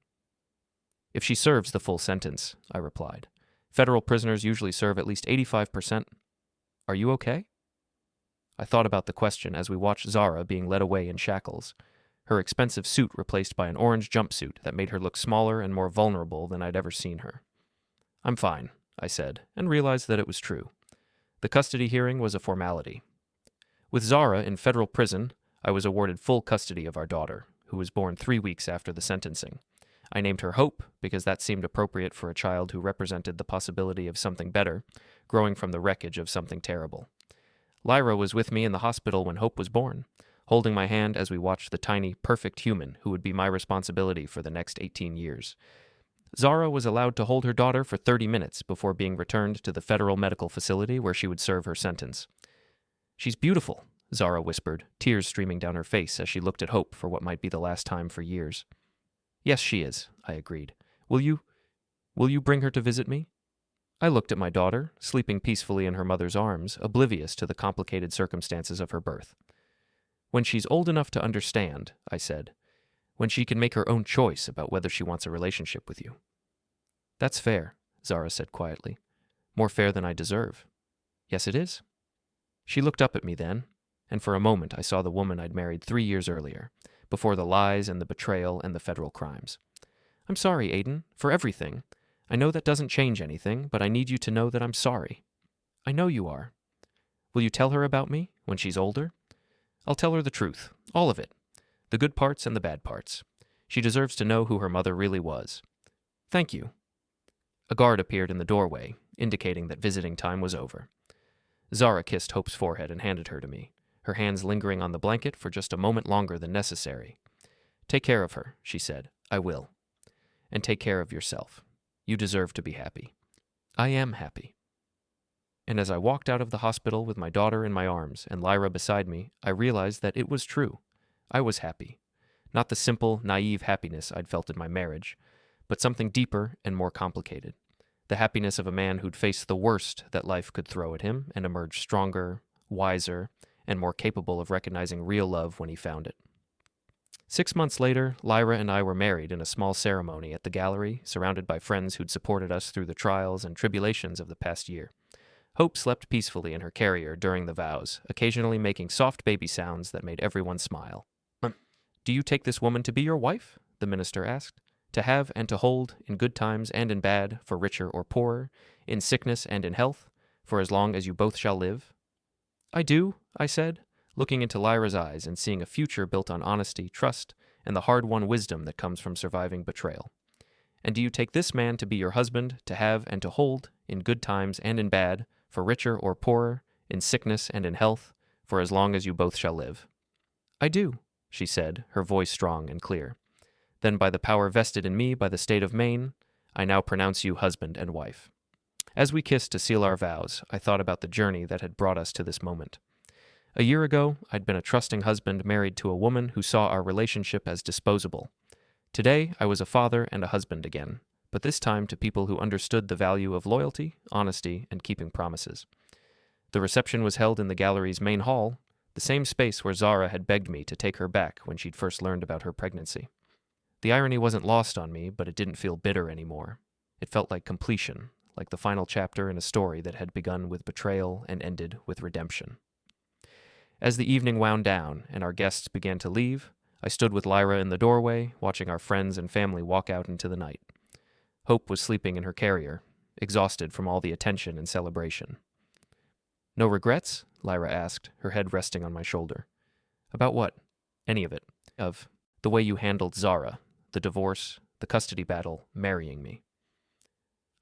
"If she serves the full sentence," I replied. "Federal prisoners usually serve at least 85%. Are you okay?" I thought about the question as we watched Zara being led away in shackles, her expensive suit replaced by an orange jumpsuit that made her look smaller and more vulnerable than I'd ever seen her. "I'm fine," I said, and realized that it was true. The custody hearing was a formality. With Zara in federal prison, I was awarded full custody of our daughter, who was born 3 weeks after the sentencing. I named her Hope because that seemed appropriate for a child who represented the possibility of something better, growing from the wreckage of something terrible. Lyra was with me in the hospital when Hope was born, holding my hand as we watched the tiny, perfect human who would be my responsibility for the next 18 years. Zara was allowed to hold her daughter for 30 minutes before being returned to the federal medical facility where she would serve her sentence. "She's beautiful," Zara whispered, tears streaming down her face as she looked at Hope for what might be the last time for years. "Yes, she is," I agreed. Will you bring her to visit me?" I looked at my daughter, sleeping peacefully in her mother's arms, oblivious to the complicated circumstances of her birth. "When she's old enough to understand," I said. "When she can make her own choice about whether she wants a relationship with you." "That's fair," Zara said quietly. "More fair than I deserve." "Yes, it is." She looked up at me then, and for a moment I saw the woman I'd married 3 years earlier, before the lies and the betrayal and the federal crimes. "I'm sorry, Aiden, for everything. I know that doesn't change anything, but I need you to know that I'm sorry." "I know you are." "Will you tell her about me when she's older?" "I'll tell her the truth, all of it. The good parts and the bad parts. She deserves to know who her mother really was." "Thank you." A guard appeared in the doorway, indicating that visiting time was over. Zara kissed Hope's forehead and handed her to me, her hands lingering on the blanket for just a moment longer than necessary. "Take care of her," she said. "I will. And take care of yourself. You deserve to be happy." "I am happy." And as I walked out of the hospital with my daughter in my arms and Lyra beside me, I realized that it was true. I was happy. Not the simple, naive happiness I'd felt in my marriage, but something deeper and more complicated. The happiness of a man who'd faced the worst that life could throw at him and emerged stronger, wiser, and more capable of recognizing real love when he found it. 6 months later, Lyra and I were married in a small ceremony at the gallery, surrounded by friends who'd supported us through the trials and tribulations of the past year. Hope slept peacefully in her carrier during the vows, occasionally making soft baby sounds that made everyone smile. Do you take this woman to be your wife? The minister asked. To have and to hold, in good times and in bad, for richer or poorer, in sickness and in health, for as long as you both shall live? I do, I said, looking into Lyra's eyes and seeing a future built on honesty, trust, and the hard-won wisdom that comes from surviving betrayal. And do you take this man to be your husband, to have and to hold, in good times and in bad, for richer or poorer, in sickness and in health, for as long as you both shall live? I do, she said, her voice strong and clear. Then by the power vested in me by the state of Maine, I now pronounce you husband and wife. As we kissed to seal our vows, I thought about the journey that had brought us to this moment. A year ago, I'd been a trusting husband married to a woman who saw our relationship as disposable. Today, I was a father and a husband again, but this time to people who understood the value of loyalty, honesty, and keeping promises. The reception was held in the gallery's main hall, the same space where Zara had begged me to take her back when she'd first learned about her pregnancy. The irony wasn't lost on me, but it didn't feel bitter anymore. It felt like completion, like the final chapter in a story that had begun with betrayal and ended with redemption. As the evening wound down and our guests began to leave, I stood with Lyra in the doorway, watching our friends and family walk out into the night. Hope was sleeping in her carrier, exhausted from all the attention and celebration. No regrets? Lyra asked, her head resting on my shoulder. About what? Any of it. Of the way you handled Zara, the divorce, the custody battle, marrying me.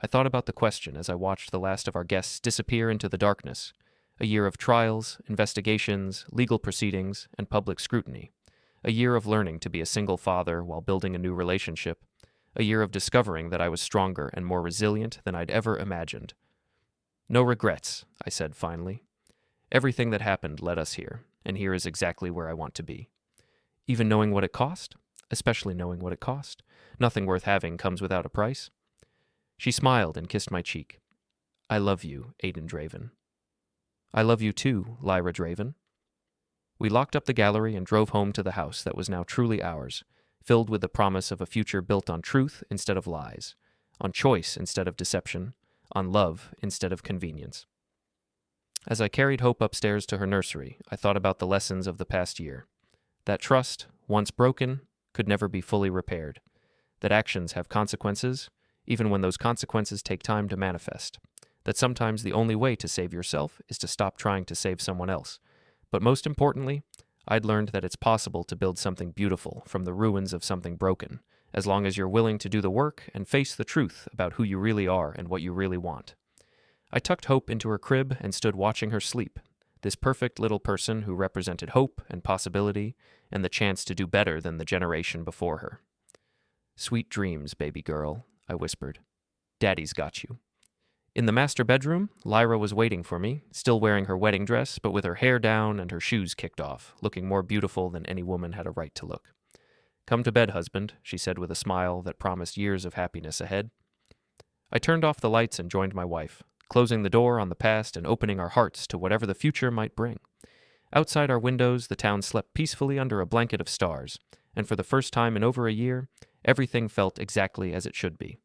I thought about the question as I watched the last of our guests disappear into the darkness, a year of trials, investigations, legal proceedings, and public scrutiny, a year of learning to be a single father while building a new relationship, a year of discovering that I was stronger and more resilient than I'd ever imagined. No regrets, I said finally. Everything that happened led us here, and here is exactly where I want to be. Even knowing what it cost, especially knowing what it cost. Nothing worth having comes without a price. She smiled and kissed my cheek. I love you, Aiden Draven. I love you too, Lyra Draven. We locked up the gallery and drove home to the house that was now truly ours, filled with the promise of a future built on truth instead of lies, on choice instead of deception, on love instead of convenience. As I carried Hope upstairs to her nursery, I thought about the lessons of the past year. That trust, once broken, could never be fully repaired. That actions have consequences, even when those consequences take time to manifest. That sometimes the only way to save yourself is to stop trying to save someone else. But most importantly, I'd learned that it's possible to build something beautiful from the ruins of something broken, as long as you're willing to do the work and face the truth about who you really are and what you really want. I tucked Hope into her crib and stood watching her sleep, this perfect little person who represented hope and possibility and the chance to do better than the generation before her. Sweet dreams, baby girl, I whispered. Daddy's got you. In the master bedroom, Lyra was waiting for me, still wearing her wedding dress, but with her hair down and her shoes kicked off, looking more beautiful than any woman had a right to look. Come to bed, husband, she said with a smile that promised years of happiness ahead. I turned off the lights and joined my wife, closing the door on the past and opening our hearts to whatever the future might bring. Outside our windows, the town slept peacefully under a blanket of stars, and for the first time in over a year, everything felt exactly as it should be.